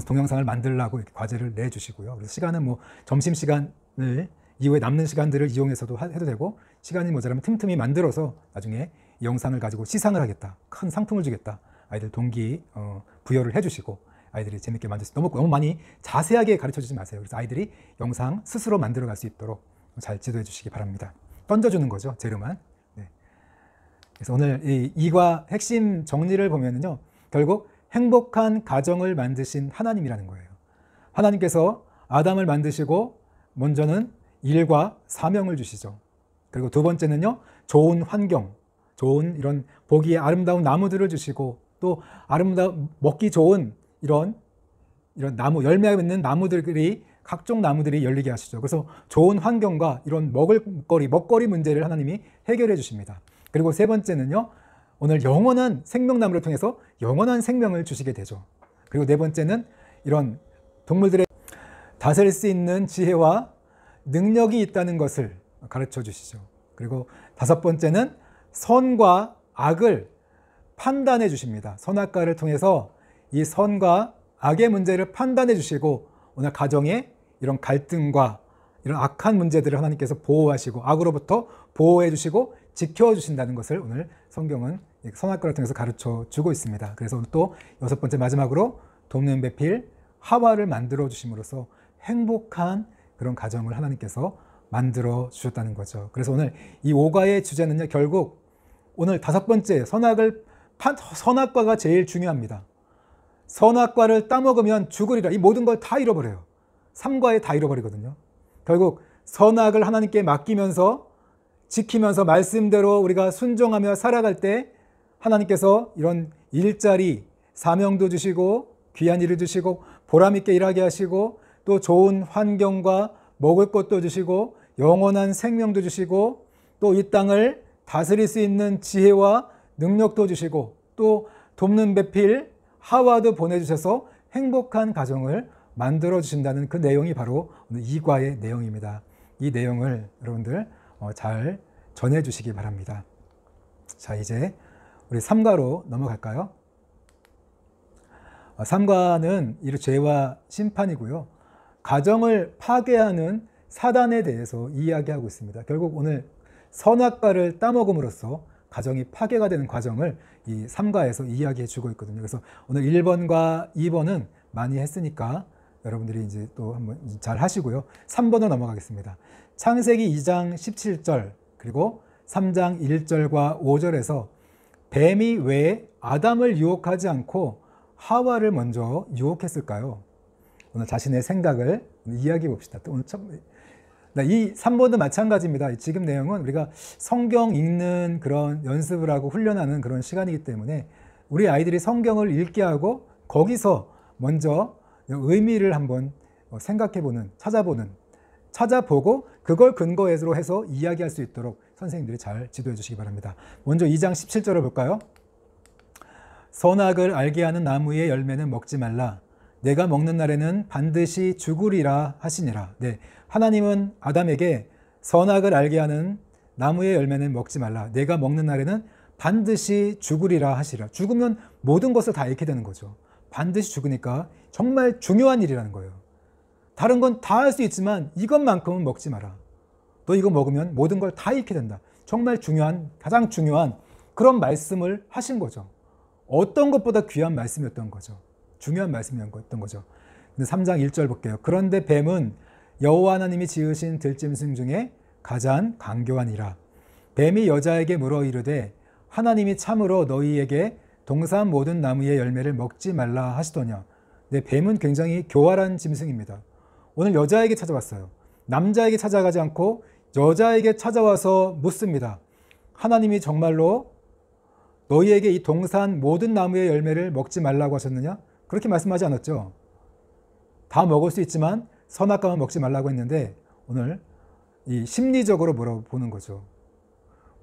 동영상을 만들라고 이렇게 과제를 내주시고요. 그래서 시간은 뭐 점심시간을 이후에 남는 시간들을 이용해서도 해도 되고, 시간이 모자라면 틈틈이 만들어서 나중에 이 영상을 가지고 시상을 하겠다, 큰 상품을 주겠다, 아이들 동기 부여를 해주시고 아이들이 재밌게 만들 수, 너무 많이 자세하게 가르쳐 주지 마세요. 그래서 아이들이 영상 스스로 만들어 갈 수 있도록 잘 지도해 주시기 바랍니다. 던져주는 거죠, 재료만. 네. 그래서 오늘 이 2과 핵심 정리를 보면은요, 결국 행복한 가정을 만드신 하나님이라는 거예요. 하나님께서 아담을 만드시고 먼저는 일과 사명을 주시죠. 그리고 두 번째는요, 좋은 환경, 좋은 이런 보기에 아름다운 나무들을 주시고, 또 먹기 좋은 이런 나무, 열매 맺는 나무들이, 각종 나무들이 열리게 하시죠. 그래서 좋은 환경과 이런 먹거리 문제를 하나님이 해결해 주십니다. 그리고 세 번째는요, 오늘 영원한 생명나무를 통해서 영원한 생명을 주시게 되죠. 그리고 네 번째는 이런 동물들의 다스릴 수 있는 지혜와 능력이 있다는 것을 가르쳐 주시죠. 그리고 다섯 번째는 선과 악을 판단해 주십니다. 선악과를 통해서 이 선과 악의 문제를 판단해 주시고, 오늘 가정에 이런 갈등과 이런 악한 문제들을 하나님께서 보호하시고 악으로부터 보호해 주시고 지켜주신다는 것을 오늘 성경은 선악과를 통해서 가르쳐 주고 있습니다. 그래서 오늘 또 여섯 번째 마지막으로 돕는 배필 하와를 만들어 주심으로써 행복한 그런 가정을 하나님께서 만들어 주셨다는 거죠. 그래서 오늘 이 5과의 주제는요, 결국 오늘 다섯 번째 선악과가 제일 중요합니다. 선악과를 따먹으면 죽으리라. 이 모든 걸 다 잃어버려요. 3과에 다 잃어버리거든요. 결국 선악을 하나님께 맡기면서 지키면서 말씀대로 우리가 순종하며 살아갈 때 하나님께서 이런 일자리, 사명도 주시고 귀한 일을 주시고 보람있게 일하게 하시고 또 좋은 환경과 먹을 것도 주시고 영원한 생명도 주시고 또 이 땅을 다스릴 수 있는 지혜와 능력도 주시고 또 돕는 배필 하와도 보내주셔서 행복한 가정을 만들어 주신다는 그 내용이 바로 오늘 2과의 내용입니다. 이 내용을 여러분들 잘 전해 주시기 바랍니다. 자, 이제 우리 3과로 넘어갈까요? 3과는 이 죄와 심판이고요. 가정을 파괴하는 사단에 대해서 이야기하고 있습니다. 결국 오늘 선악과를 따먹음으로써 가정이 파괴가 되는 과정을 이 3과에서 이야기해 주고 있거든요. 그래서 오늘 1번과 2번은 많이 했으니까 여러분들이 이제 또 한번 잘 하시고요. 3번으로 넘어가겠습니다. 창세기 2장 17절 그리고 3장 1절과 5절에서 뱀이 왜 아담을 유혹하지 않고 하와를 먼저 유혹했을까요? 오늘 자신의 생각을 이야기해 봅시다. 또 오늘 이 3번도 마찬가지입니다. 지금 내용은 우리가 성경 읽는 그런 연습을 하고 훈련하는 그런 시간이기 때문에 우리 아이들이 성경을 읽게 하고 거기서 먼저 의미를 한번 생각해보는, 찾아보고 그걸 근거로 해서 이야기할 수 있도록 선생님들이 잘 지도해 주시기 바랍니다. 먼저 2장 17절을 볼까요? 선악을 알게 하는 나무의 열매는 먹지 말라. 내가 먹는 날에는 반드시 죽으리라 하시니라. 네, 하나님은 아담에게 선악을 알게 하는 나무의 열매는 먹지 말라. 내가 먹는 날에는 반드시 죽으리라 하시라. 죽으면 모든 것을 다 잃게 되는 거죠. 반드시 죽으니까 정말 중요한 일이라는 거예요. 다른 건 다 할 수 있지만 이것만큼은 먹지 마라. 너 이거 먹으면 모든 걸 다 잃게 된다. 정말 중요한, 가장 중요한 그런 말씀을 하신 거죠. 어떤 것보다 귀한 말씀이었던 거죠. 중요한 말씀이었던 거죠. 근데 3장 1절 볼게요. 그런데 뱀은 여호와 하나님이 지으신 들짐승 중에 가장 강교하니라. 뱀이 여자에게 물어 이르되 하나님이 참으로 너희에게 동산 모든 나무의 열매를 먹지 말라 하시더냐. 네, 뱀은 굉장히 교활한 짐승입니다. 오늘 여자에게 찾아왔어요. 남자에게 찾아가지 않고 여자에게 찾아와서 묻습니다. 하나님이 정말로 너희에게 이 동산 모든 나무의 열매를 먹지 말라고 하셨느냐? 그렇게 말씀하지 않았죠. 다 먹을 수 있지만 선악과만 먹지 말라고 했는데 오늘 이 심리적으로 물어보는 거죠.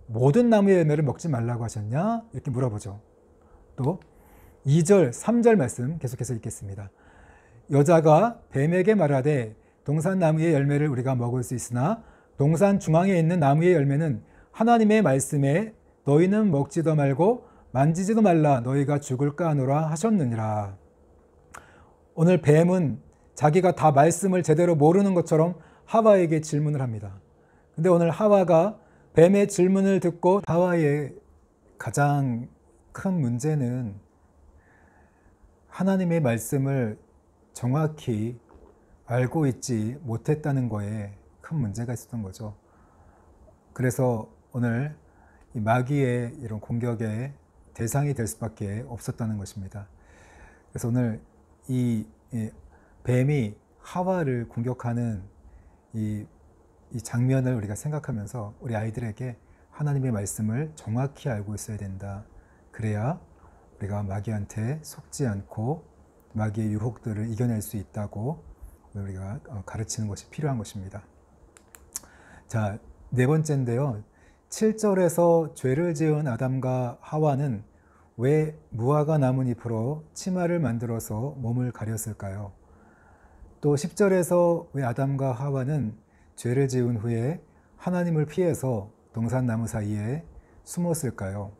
모든 나무의 열매를 먹지 말라고 하셨냐? 이렇게 물어보죠. 또 2절, 3절 말씀 계속해서 읽겠습니다. 여자가 뱀에게 말하되 동산 나무의 열매를 우리가 먹을 수 있으나 동산 중앙에 있는 나무의 열매는 하나님의 말씀에 너희는 먹지도 말고 만지지도 말라 너희가 죽을까 하노라 하셨느니라. 오늘 뱀은 자기가 다 말씀을 제대로 모르는 것처럼 하와에게 질문을 합니다. 근데 오늘 하와가 뱀의 질문을 듣고 하와의 가장 큰 문제는 하나님의 말씀을 정확히 알고 있지 못했다는 거에 큰 문제가 있었던 거죠. 그래서 오늘 이 마귀의 이런 공격의 대상이 될 수밖에 없었다는 것입니다. 그래서 오늘 이 뱀이 하와를 공격하는 이 장면을 우리가 생각하면서 우리 아이들에게 하나님의 말씀을 정확히 알고 있어야 된다. 그래야 우리가 마귀한테 속지 않고 마귀의 유혹들을 이겨낼 수 있다고 우리가 가르치는 것이 필요한 것입니다. 자, 네 번째인데요. 7절에서 죄를 지은 아담과 하와는 왜 무화과 나뭇잎으로 치마를 만들어서 몸을 가렸을까요? 또 10절에서 왜 아담과 하와는 죄를 지은 후에 하나님을 피해서 동산나무 사이에 숨었을까요?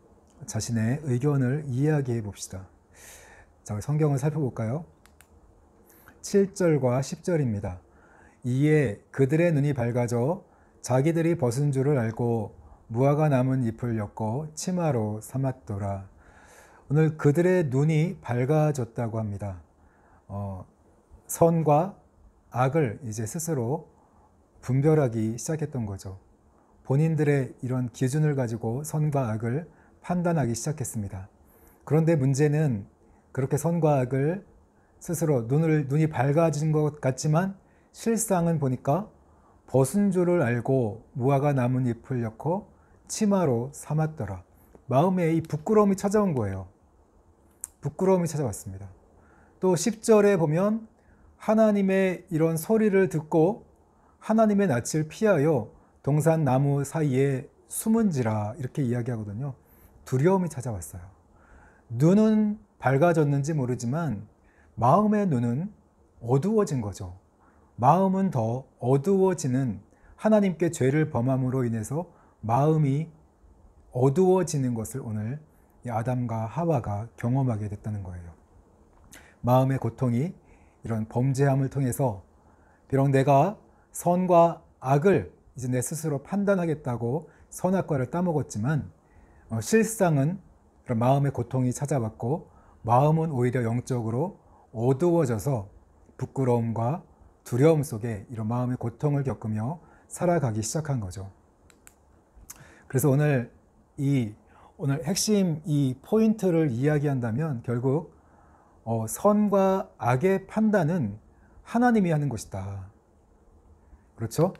자신의 의견을 이야기해 봅시다. 자, 성경을 살펴볼까요? 7절과 10절입니다. 이에 그들의 눈이 밝아져 자기들이 벗은 줄을 알고 무화과 나뭇잎을 엮어 치마로 삼았더라. 오늘 그들의 눈이 밝아졌다고 합니다. 선과 악을 이제 스스로 분별하기 시작했던 거죠. 본인들의 이런 기준을 가지고 선과 악을 판단하기 시작했습니다. 그런데 문제는 그렇게 선과 악을 스스로 눈이 밝아진 것 같지만 실상은 보니까 벗은 줄을 알고 무화과 나뭇잎을 엮고 치마로 삼았더라. 마음에 이 부끄러움이 찾아온 거예요. 부끄러움이 찾아왔습니다. 또 10절에 보면 하나님의 이런 소리를 듣고 하나님의 낯을 피하여 동산나무 사이에 숨은지라 이렇게 이야기하거든요. 두려움이 찾아왔어요. 눈은 밝아졌는지 모르지만 마음의 눈은 어두워진 거죠. 마음은 더 어두워지는, 하나님께 죄를 범함으로 인해서 마음이 어두워지는 것을 오늘 아담과 하와가 경험하게 됐다는 거예요. 마음의 고통이 이런 범죄함을 통해서 비록 내가 선과 악을 이제 내 스스로 판단하겠다고 선악과를 따먹었지만 실상은 그런 마음의 고통이 찾아왔고 마음은 오히려 영적으로 어두워져서 부끄러움과 두려움 속에 이런 마음의 고통을 겪으며 살아가기 시작한 거죠. 그래서 오늘 핵심 이 포인트를 이야기한다면 결국 선과 악의 판단은 하나님이 하는 것이다. 그렇죠?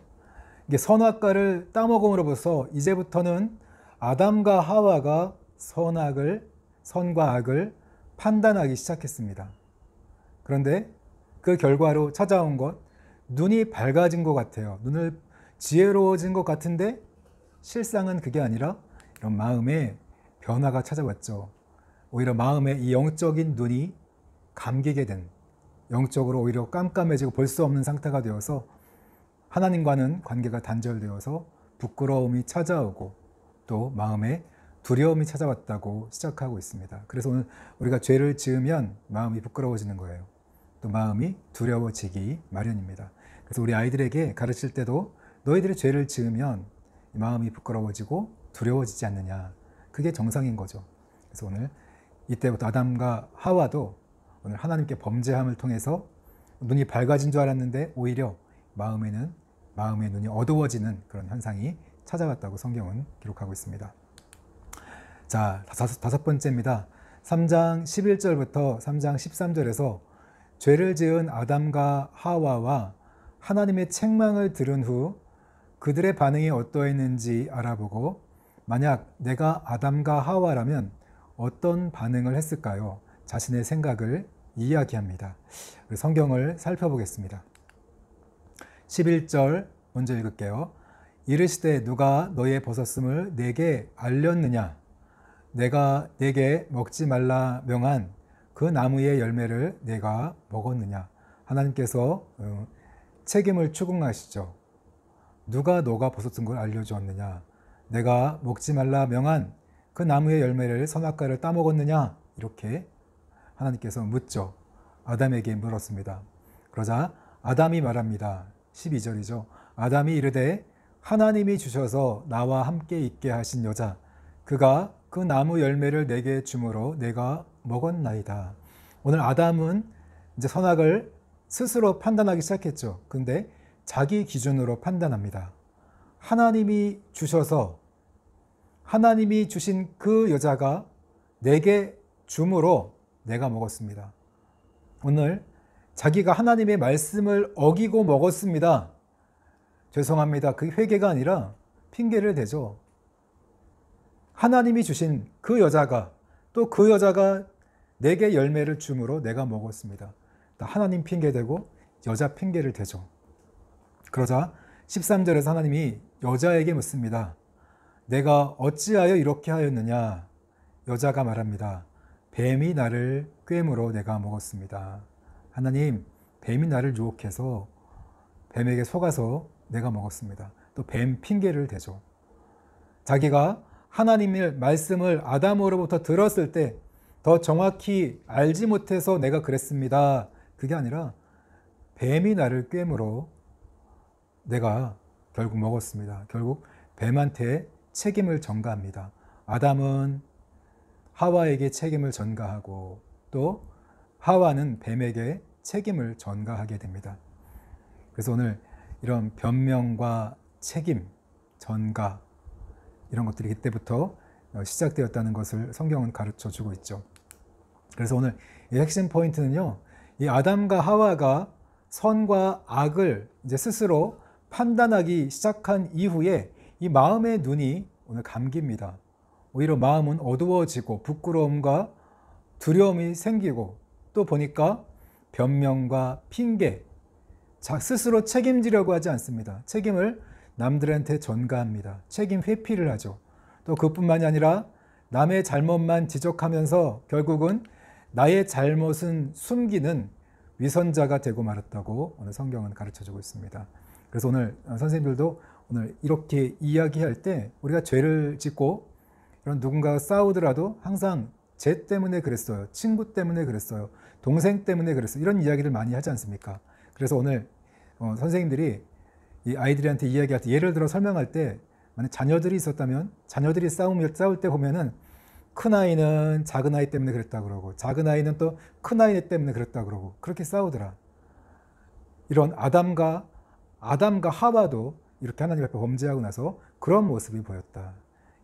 이게 선악과를 따먹음으로부터 이제부터는 아담과 하와가 선과 악을 판단하기 시작했습니다. 그런데 그 결과로 찾아온 것, 눈이 밝아진 것 같아요. 눈을 지혜로워진 것 같은데 실상은 그게 아니라 이런 마음에 변화가 찾아왔죠. 오히려 마음의 이 영적인 눈이 감기게 된, 영적으로 오히려 깜깜해지고 볼 수 없는 상태가 되어서 하나님과는 관계가 단절되어서 부끄러움이 찾아오고 또 마음에 두려움이 찾아왔다고 시작하고 있습니다. 그래서 오늘 우리가 죄를 지으면 마음이 부끄러워지는 거예요. 또 마음이 두려워지기 마련입니다. 그래서 우리 아이들에게 가르칠 때도 너희들이 죄를 지으면 마음이 부끄러워지고 두려워지지 않느냐. 그게 정상인 거죠. 그래서 오늘 이때부터 아담과 하와도 오늘 하나님께 범죄함을 통해서 눈이 밝아진 줄 알았는데 오히려 마음의 눈이 어두워지는 그런 현상이 찾아왔다고 성경은 기록하고 있습니다. 자, 다섯 번째입니다. 3장 11절부터 3장 13절에서 죄를 지은 아담과 하와와 하나님의 책망을 들은 후 그들의 반응이 어떠했는지 알아보고 만약 내가 아담과 하와라면 어떤 반응을 했을까요? 자신의 생각을 이야기합니다. 성경을 살펴보겠습니다. 11절 먼저 읽을게요. 이르시되 누가 너의 벗었음을 내게 알렸느냐? 내가 내게 먹지 말라 명한 그 나무의 열매를 내가 먹었느냐? 하나님께서 책임을 추궁하시죠. 누가 너가 벗었던 걸 알려주었느냐? 내가 먹지 말라 명한 그 나무의 열매를 선악과를 따먹었느냐? 이렇게 하나님께서 묻죠. 아담에게 물었습니다. 그러자 아담이 말합니다. 12절이죠. 아담이 이르되 하나님이 주셔서 나와 함께 있게 하신 여자, 그가 그 나무 열매를 내게 주므로 내가 먹었나이다. 오늘 아담은 이제 선악을 스스로 판단하기 시작했죠. 근데 자기 기준으로 판단합니다. 하나님이 주셔서 하나님이 주신 그 여자가 내게 주므로 내가 먹었습니다. 오늘 자기가 하나님의 말씀을 어기고 먹었습니다. 죄송합니다. 그 회개가 아니라 핑계를 대죠. 하나님이 주신 그 여자가 또 그 여자가 내게 열매를 주므로 내가 먹었습니다. 하나님 핑계대고 여자 핑계를 대죠. 그러자 13절에서 하나님이 여자에게 묻습니다. 내가 어찌하여 이렇게 하였느냐? 여자가 말합니다. 뱀이 나를 꿰므로 내가 먹었습니다. 하나님, 뱀이 나를 유혹해서 뱀에게 속아서 내가 먹었습니다. 또 뱀 핑계를 대죠. 자기가 하나님의 말씀을 아담으로부터 들었을 때 더 정확히 알지 못해서 내가 그랬습니다. 그게 아니라 뱀이 나를 꿰므로 내가 결국 먹었습니다. 결국 뱀한테 책임을 전가합니다. 아담은 하와에게 책임을 전가하고 또 하와는 뱀에게 책임을 전가하게 됩니다. 그래서 오늘 이런 변명과 책임, 전가 이런 것들이 그때부터 시작되었다는 것을 성경은 가르쳐 주고 있죠. 그래서 오늘 이 핵심 포인트는요, 이 아담과 하와가 선과 악을 이제 스스로 판단하기 시작한 이후에 이 마음의 눈이 오늘 감깁니다. 오히려 마음은 어두워지고 부끄러움과 두려움이 생기고 또 보니까 변명과 핑계, 스스로 책임지려고 하지 않습니다. 책임을 남들한테 전가합니다. 책임 회피를 하죠. 또 그뿐만이 아니라 남의 잘못만 지적하면서 결국은 나의 잘못은 숨기는 위선자가 되고 말았다고 오늘 성경은 가르쳐주고 있습니다. 그래서 오늘 선생님들도 오늘 이렇게 이야기할 때 우리가 죄를 짓고 이런 누군가가 싸우더라도 항상 쟤 때문에 그랬어요. 친구 때문에 그랬어요. 동생 때문에 그랬어요. 이런 이야기를 많이 하지 않습니까? 그래서 오늘 선생님들이 이 아이들한테 이야기할 때 예를 들어 설명할 때 만약 자녀들이 있었다면 자녀들이 싸울 때 보면은 큰 아이는 작은 아이 때문에 그랬다 그러고 작은 아이는 또 큰 아이 때문에 그랬다 그러고 그렇게 싸우더라. 이런 아담과 하와도 이렇게 하나님 앞에 범죄하고 나서 그런 모습이 보였다.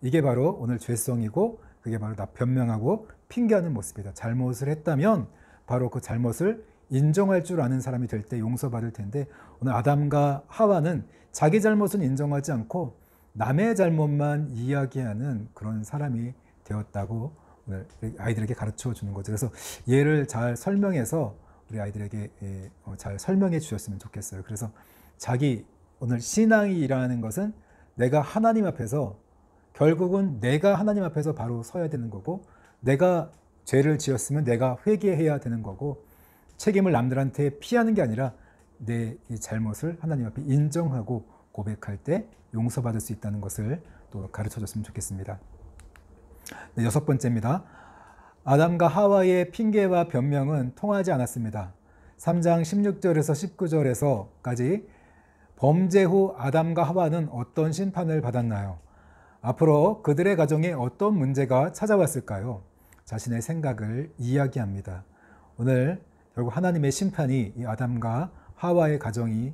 이게 바로 오늘 죄성이고 그게 바로 나 변명하고 핑계하는 모습이다. 잘못을 했다면 바로 그 잘못을 인정할 줄 아는 사람이 될 때 용서받을 텐데 오늘 아담과 하와는 자기 잘못은 인정하지 않고 남의 잘못만 이야기하는 그런 사람이 되었다고 오늘 아이들에게 가르쳐 주는 거죠. 그래서 예를 잘 설명해서 우리 아이들에게 잘 설명해 주셨으면 좋겠어요. 그래서 자기 오늘 신앙이라는 것은 내가 하나님 앞에서 결국은 내가 하나님 앞에서 바로 서야 되는 거고 내가 죄를 지었으면 내가 회개해야 되는 거고 책임을 남들한테 피하는 게 아니라 내 이 잘못을 하나님 앞에 인정하고 고백할 때 용서받을 수 있다는 것을 또 가르쳐 줬으면 좋겠습니다. 네, 6번째입니다. 아담과 하와의 핑계와 변명은 통하지 않았습니다. 3장 16절에서 19절에서까지 범죄 후 아담과 하와는 어떤 심판을 받았나요? 앞으로 그들의 가정에 어떤 문제가 찾아왔을까요? 자신의 생각을 이야기합니다. 오늘 결국 하나님의 심판이 이 아담과 하와의 가정이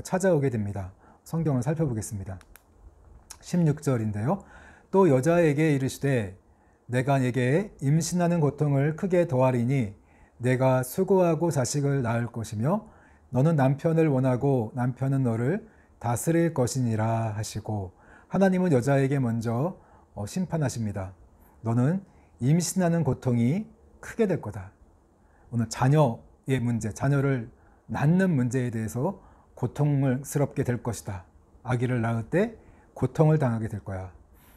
찾아오게 됩니다. 성경을 살펴보겠습니다. 16절인데요. 또 여자에게 이르시되 내가 네게 임신하는 고통을 크게 더하리니 내가 수고하고 자식을 낳을 것이며 너는 남편을 원하고 남편은 너를 다스릴 것이니라 하시고 하나님은 여자에게 먼저 심판하십니다. 너는 임신하는 고통이 크게 될 거다. 오늘 자녀의 문제, 자녀를 낳는 문제에 대해서 고통스럽게 될 것이다. 아기를 낳을 때 고통을 당하게 될 거야.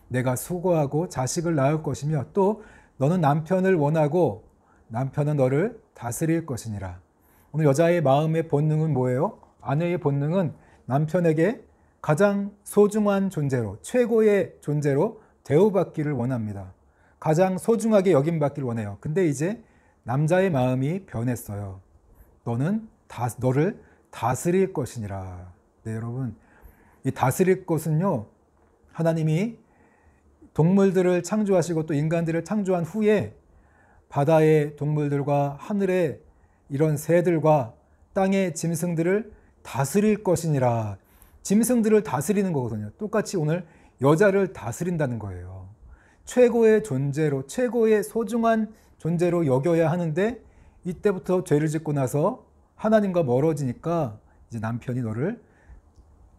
내가 수고하고 자식을 낳을 것이며 또 너는 남편을 원하고 남편은 너를 다스릴 것이니라. 오늘 여자의 마음의 본능은 뭐예요? 아내의 본능은 남편에게 가장 소중한 존재로, 최고의 존재로 대우받기를 원합니다. 가장 소중하게 여김받기를 원해요. 근데 이제 남자의 마음이 변했어요. 너를 다스릴 것이니라. 네, 여러분. 이 다스릴 것은요, 하나님이 동물들을 창조하시고 또 인간들을 창조한 후에 바다의 동물들과 하늘의 이런 새들과 땅의 짐승들을 다스릴 것이니라. 짐승들을 다스리는 거거든요. 똑같이 오늘 여자를 다스린다는 거예요. 최고의 존재로, 최고의 소중한 존재로 여겨야 하는데 이때부터 죄를 짓고 나서 하나님과 멀어지니까 이제 남편이 너를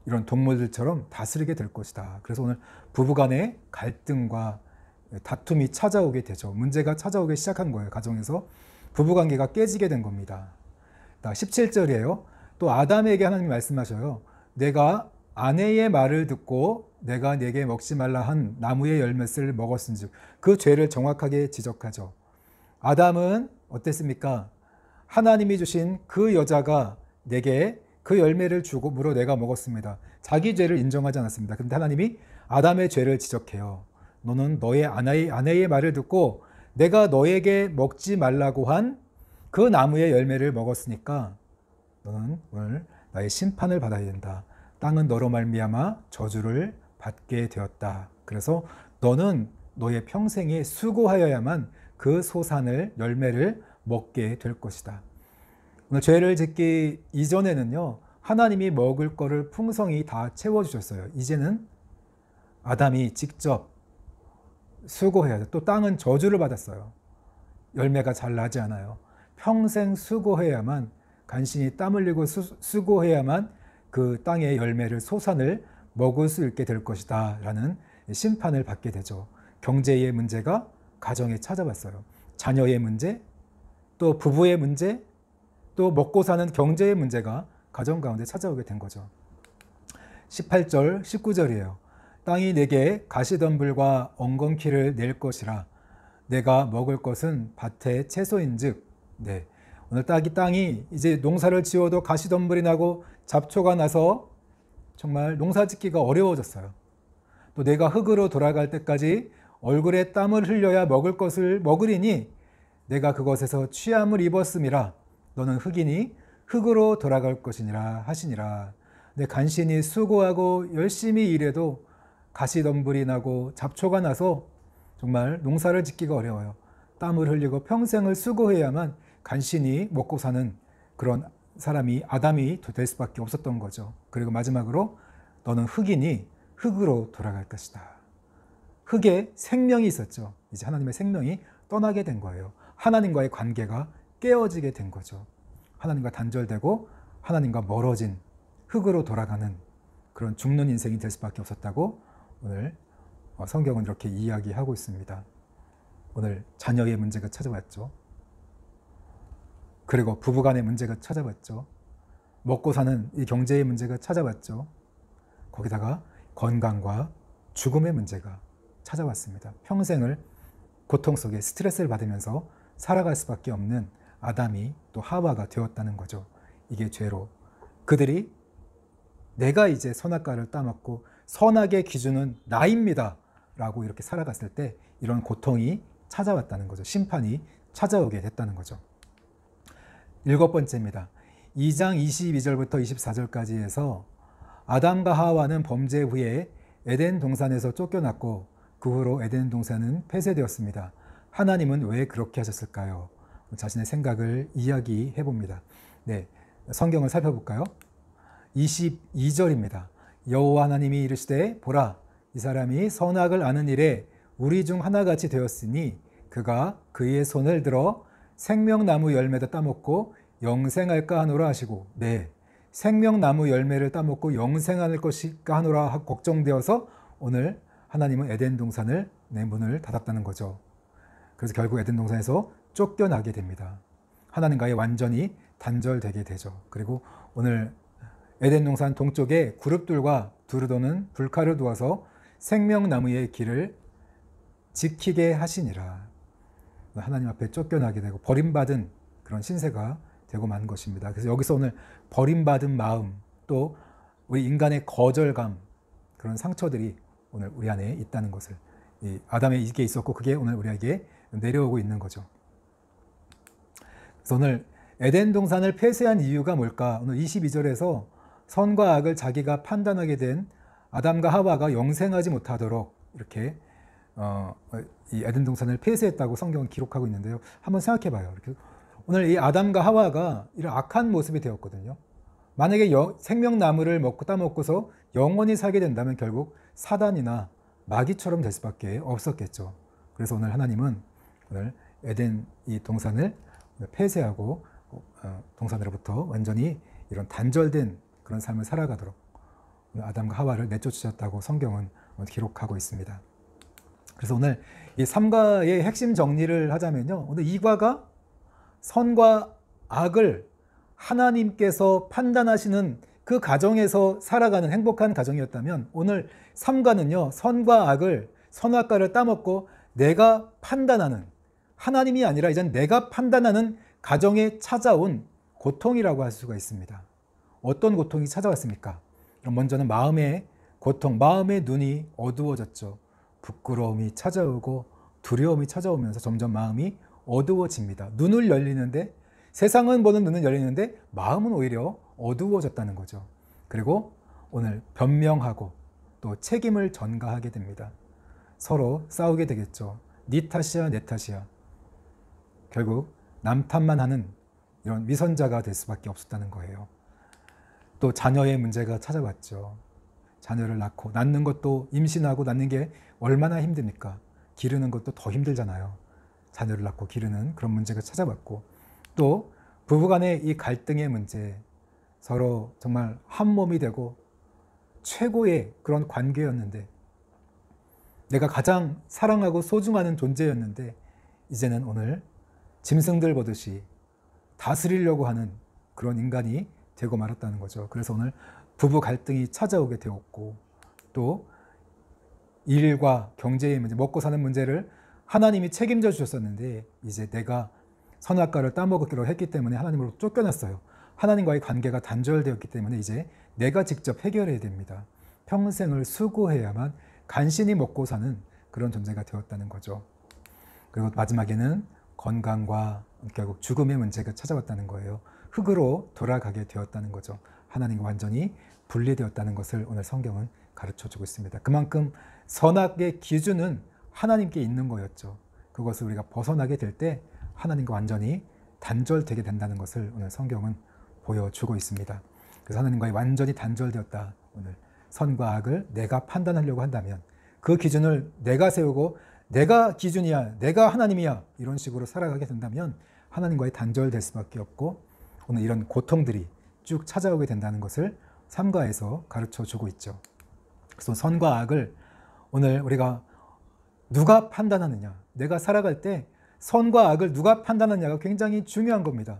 이런 동물들처럼 다스리게 될 것이다. 그래서 오늘 부부간의 갈등과 다툼이 찾아오게 되죠. 문제가 찾아오기 시작한 거예요. 가정에서 부부관계가 깨지게 된 겁니다. 17절이에요. 또 아담에게 하나님이 말씀하셔요. 내가 아내의 말을 듣고 내가 네게 먹지 말라 한 나무의 열매를 먹었은즉, 그 죄를 정확하게 지적하죠. 아담은 어땠습니까? 하나님이 주신 그 여자가 내게 그 열매를 주므로 내가 먹었습니다. 자기 죄를 인정하지 않았습니다. 그런데 하나님이 아담의 죄를 지적해요. 너는 너의 아내의 말을 듣고 내가 너에게 먹지 말라고 한 그 나무의 열매를 먹었으니까 너는 오늘 나의 심판을 받아야 된다. 땅은 너로 말미암아 저주를 받게 되었다. 그래서 너는 너의 평생에 수고하여야만 그 소산을, 열매를 먹게 될 것이다. 오늘 죄를 짓기 이전에는요, 하나님이 먹을 거를 풍성히 다 채워주셨어요. 이제는 아담이 직접 수고해야 돼. 또 땅은 저주를 받았어요. 열매가 잘 나지 않아요. 평생 수고해야만, 간신히 땀 흘리고 수고해야만 그 땅의 열매를, 소산을 먹을 수 있게 될 것이다 라는 심판을 받게 되죠. 경제의 문제가 가정에 찾아왔어요. 자녀의 문제, 또 부부의 문제, 또 먹고 사는 경제의 문제가 가정 가운데 찾아오게 된 거죠. 18절, 19절이에요. 땅이 내게 가시덤불과 엉겅퀴를 낼 것이라. 내가 먹을 것은 밭의 채소인즉. 네, 오늘 땅이 이제 농사를 지어도 가시덤불이 나고 잡초가 나서 정말 농사 짓기가 어려워졌어요. 또 내가 흙으로 돌아갈 때까지 얼굴에 땀을 흘려야 먹을 것을 먹으리니 내가 그것에서 취함을 입었음이라. 너는 흙이니 흙으로 돌아갈 것이니라 하시니라. 내 간신히 수고하고 열심히 일해도 가시덤불이 나고 잡초가 나서 정말 농사를 짓기가 어려워요. 땀을 흘리고 평생을 수고해야만 간신히 먹고 사는 그런 사람이, 아담이 될 수밖에 없었던 거죠. 그리고 마지막으로 너는 흙이니 흙으로 돌아갈 것이다. 흙에 생명이 있었죠. 이제 하나님의 생명이 떠나게 된 거예요. 하나님과의 관계가 깨어지게 된 거죠. 하나님과 단절되고 하나님과 멀어진, 흙으로 돌아가는 그런 죽는 인생이 될 수밖에 없었다고 오늘 성경은 이렇게 이야기하고 있습니다. 오늘 자녀의 문제가 찾아왔죠. 그리고 부부간의 문제가 찾아왔죠. 먹고 사는 이 경제의 문제가 찾아왔죠. 거기다가 건강과 죽음의 문제가 찾아왔습니다. 평생을 고통 속에 스트레스를 받으면서 살아갈 수밖에 없는 아담이 또 하와가 되었다는 거죠. 이게 죄로. 그들이 내가 이제 선악과를 따먹고 선악의 기준은 나입니다 라고 이렇게 살아갔을 때 이런 고통이 찾아왔다는 거죠. 심판이 찾아오게 됐다는 거죠. 7번째입니다. 2장 22절부터 24절까지 해서 아담과 하와는 범죄 후에 에덴 동산에서 쫓겨났고 그 후로 에덴 동산은 폐쇄되었습니다. 하나님은 왜 그렇게 하셨을까요? 자신의 생각을 이야기해 봅니다. 네, 성경을 살펴볼까요? 22절입니다. 여호와 하나님이 이르시되 보라, 이 사람이 선악을 아는 일에 우리 중 하나같이 되었으니 그가 그의 손을 들어 생명나무 열매도 따먹고 영생할까 하노라 하시고, 네, 생명나무 열매를 따먹고 영생할 것일까 하노라 걱정되어서 오늘 하나님은 에덴 동산을 문을 닫았다는 거죠. 그래서 결국 에덴 동산에서 쫓겨나게 됩니다. 하나님과의 완전히 단절되게 되죠. 그리고 오늘 에덴 동산 동쪽에 그룹들과 두루도는 불칼을 두어서 생명나무의 길을 지키게 하시니라. 하나님 앞에 쫓겨나게 되고 버림받은 그런 신세가 되고 만 것입니다. 그래서 여기서 오늘 버림받은 마음, 또 우리 인간의 거절감, 그런 상처들이 오늘 우리 안에 있다는 것을, 아담에 이게 있었고 그게 오늘 우리에게 내려오고 있는 거죠. 그래서 오늘 에덴 동산을 폐쇄한 이유가 뭘까? 오늘 22절에서 선과 악을 자기가 판단하게 된 아담과 하와가 영생하지 못하도록 이렇게 이 에덴 동산을 폐쇄했다고 성경은 기록하고 있는데요. 한번 생각해 봐요. 이렇게 오늘 이 아담과 하와가 이런 악한 모습이 되었거든요. 만약에 생명나무를 먹고 따먹고서 영원히 살게 된다면 결국 사단이나 마귀처럼 될 수밖에 없었겠죠. 그래서 오늘 하나님은 오늘 에덴 이 동산을 폐쇄하고 동산으로부터 완전히 이런 단절된 그런 삶을 살아가도록 아담과 하와를 내쫓으셨다고 성경은 기록하고 있습니다. 그래서 오늘 이 3과의 핵심 정리를 하자면요. 오늘 2과가 선과 악을 하나님께서 판단하시는 그 가정에서 살아가는 행복한 가정이었다면 오늘 3과는요. 선과 악을 선악과를 따먹고 내가 판단하는 하나님이 아니라 이젠 내가 판단하는 가정에 찾아온 고통이라고 할 수가 있습니다. 어떤 고통이 찾아왔습니까? 먼저는 마음의 고통, 마음의 눈이 어두워졌죠. 부끄러움이 찾아오고 두려움이 찾아오면서 점점 마음이 어두워집니다. 눈을 열리는데 세상은 보는 눈은 열리는데 마음은 오히려 어두워졌다는 거죠. 그리고 오늘 변명하고 또 책임을 전가하게 됩니다. 서로 싸우게 되겠죠. 네 탓이야 내 탓이야. 결국 남 탓만 하는 이런 위선자가 될 수밖에 없었다는 거예요. 또 자녀의 문제가 찾아왔죠. 자녀를 낳는 것도 임신하고 낳는 게 얼마나 힘듭니까? 기르는 것도 더 힘들잖아요. 자녀를 낳고 기르는 그런 문제가 찾아왔고 또 부부간의 이 갈등의 문제 서로 정말 한 몸이 되고 최고의 그런 관계였는데 내가 가장 사랑하고 소중하는 존재였는데 이제는 오늘 짐승들 보듯이 다스리려고 하는 그런 인간이 되고 말았다는 거죠. 그래서 오늘 부부 갈등이 찾아오게 되었고 또 일과 경제의 문제, 먹고 사는 문제를 하나님이 책임져 주셨었는데 이제 내가 선악과를 따먹기로 했기 때문에 하나님으로 쫓겨났어요. 하나님과의 관계가 단절되었기 때문에 이제 내가 직접 해결해야 됩니다. 평생을 수고해야만 간신히 먹고 사는 그런 존재가 되었다는 거죠. 그리고 마지막에는 건강과 결국 죽음의 문제가 찾아왔다는 거예요. 흙으로 돌아가게 되었다는 거죠. 하나님과 완전히 분리되었다는 것을 오늘 성경은 가르쳐주고 있습니다. 그만큼 선악의 기준은 하나님께 있는 거였죠. 그것을 우리가 벗어나게 될 때 하나님과 완전히 단절되게 된다는 것을 오늘 성경은 보여주고 있습니다. 그래서 하나님과의 완전히 단절되었다. 오늘 선과 악을 내가 판단하려고 한다면 그 기준을 내가 세우고 내가 기준이야, 내가 하나님이야 이런 식으로 살아가게 된다면 하나님과의 단절될 수밖에 없고 오늘 이런 고통들이 쭉 찾아오게 된다는 것을 3과에서 가르쳐주고 있죠. 그래서 선과 악을 오늘 우리가 누가 판단하느냐, 내가 살아갈 때 선과 악을 누가 판단하느냐가 굉장히 중요한 겁니다.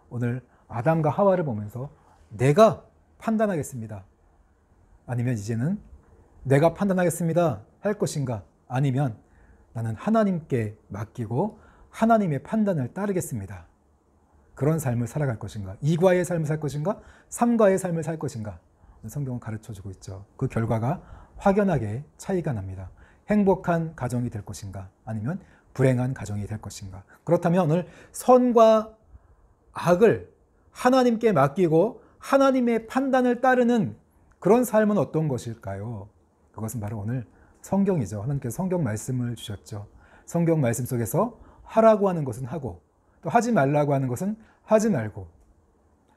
오늘 아담과 하와를 보면서 내가 판단하겠습니다. 아니면 이제는 내가 판단하겠습니다 할 것인가, 아니면 나는 하나님께 맡기고 하나님의 판단을 따르겠습니다. 그런 삶을 살아갈 것인가, 2과의 삶을 살 것인가, 3과의 삶을 살 것인가, 성경은 가르쳐주고 있죠. 그 결과가 확연하게 차이가 납니다. 행복한 가정이 될 것인가, 아니면 불행한 가정이 될 것인가. 그렇다면 오늘 선과 악을 하나님께 맡기고 하나님의 판단을 따르는 그런 삶은 어떤 것일까요? 그것은 바로 오늘 성경이죠. 하나님께서 성경 말씀을 주셨죠. 성경 말씀 속에서 하라고 하는 것은 하고 또 하지 말라고 하는 것은 하지 말고,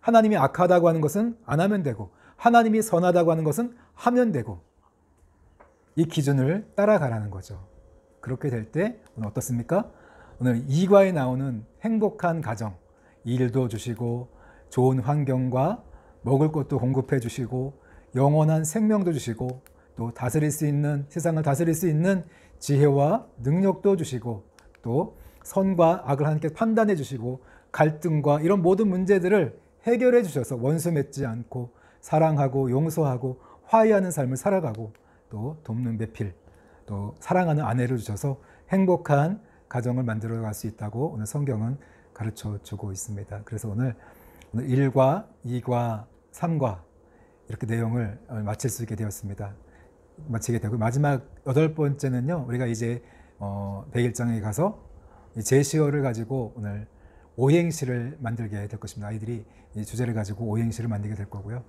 하나님이 악하다고 하는 것은 안 하면 되고 하나님이 선하다고 하는 것은 하면 되고, 이 기준을 따라가라는 거죠. 그렇게 될 때 오늘 어떻습니까? 오늘 2과에 나오는 행복한 가정, 일도 주시고 좋은 환경과 먹을 것도 공급해 주시고 영원한 생명도 주시고 또 다스릴 수 있는, 세상을 다스릴 수 있는 지혜와 능력도 주시고 또 선과 악을 하나님께 판단해 주시고 갈등과 이런 모든 문제들을 해결해 주셔서 원수 맺지 않고 사랑하고 용서하고 화해하는 삶을 살아가고 또 돕는 배필, 또 사랑하는 아내를 주셔서 행복한 가정을 만들어 갈 수 있다고 오늘 성경은 가르쳐 주고 있습니다. 그래서 오늘 1과, 2과, 3과 이렇게 내용을 마칠 수 있게 되었습니다. 마치게 되고 마지막 8번째는요. 우리가 이제 101장에 가서 제시어를 가지고 오늘 오행시를 만들게 될 것입니다. 아이들이 이 주제를 가지고 오행시를 만들게 될 거고요.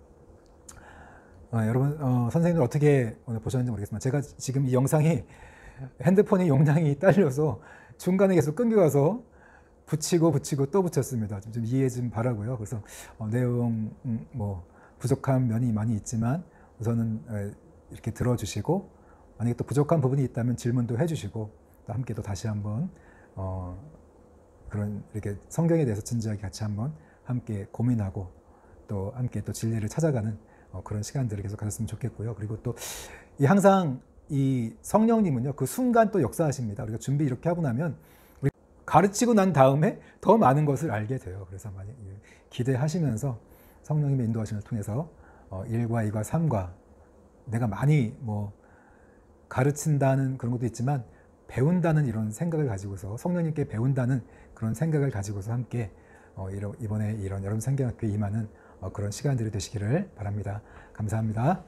여러분 선생님들 어떻게 오늘 보셨는지 모르겠지만 제가 지금 이 영상이 핸드폰이 용량이 딸려서 중간에 계속 끊겨가서 붙이고 또 붙였습니다. 좀 이해 좀 바라고요. 그래서 내용 뭐 부족한 면이 많이 있지만 우선은 이렇게 들어주시고 만약에 또 부족한 부분이 있다면 질문도 해주시고 또 함께 또 다시 한번 그런 이렇게 성경에 대해서 진지하게 같이 한번 함께 고민하고 또 함께 또 진리를 찾아가는 그런 시간들을 계속 가졌으면 좋겠고요. 그리고 또 항상 이 성령님은요 그 순간 또 역사하십니다. 우리가 준비 이렇게 하고 나면 우리 가르치고 난 다음에 더 많은 것을 알게 돼요. 그래서 많이 기대하시면서 성령님의 인도하심을 통해서 1과 2과 3과 내가 많이 뭐 가르친다는 그런 것도 있지만 배운다는 이런 생각을 가지고서 성령님께 배운다는 그런 생각을 가지고서 함께 이번에 이런 여러분 성경학교에 임하는 그런 시간들이 되시기를 바랍니다. 감사합니다.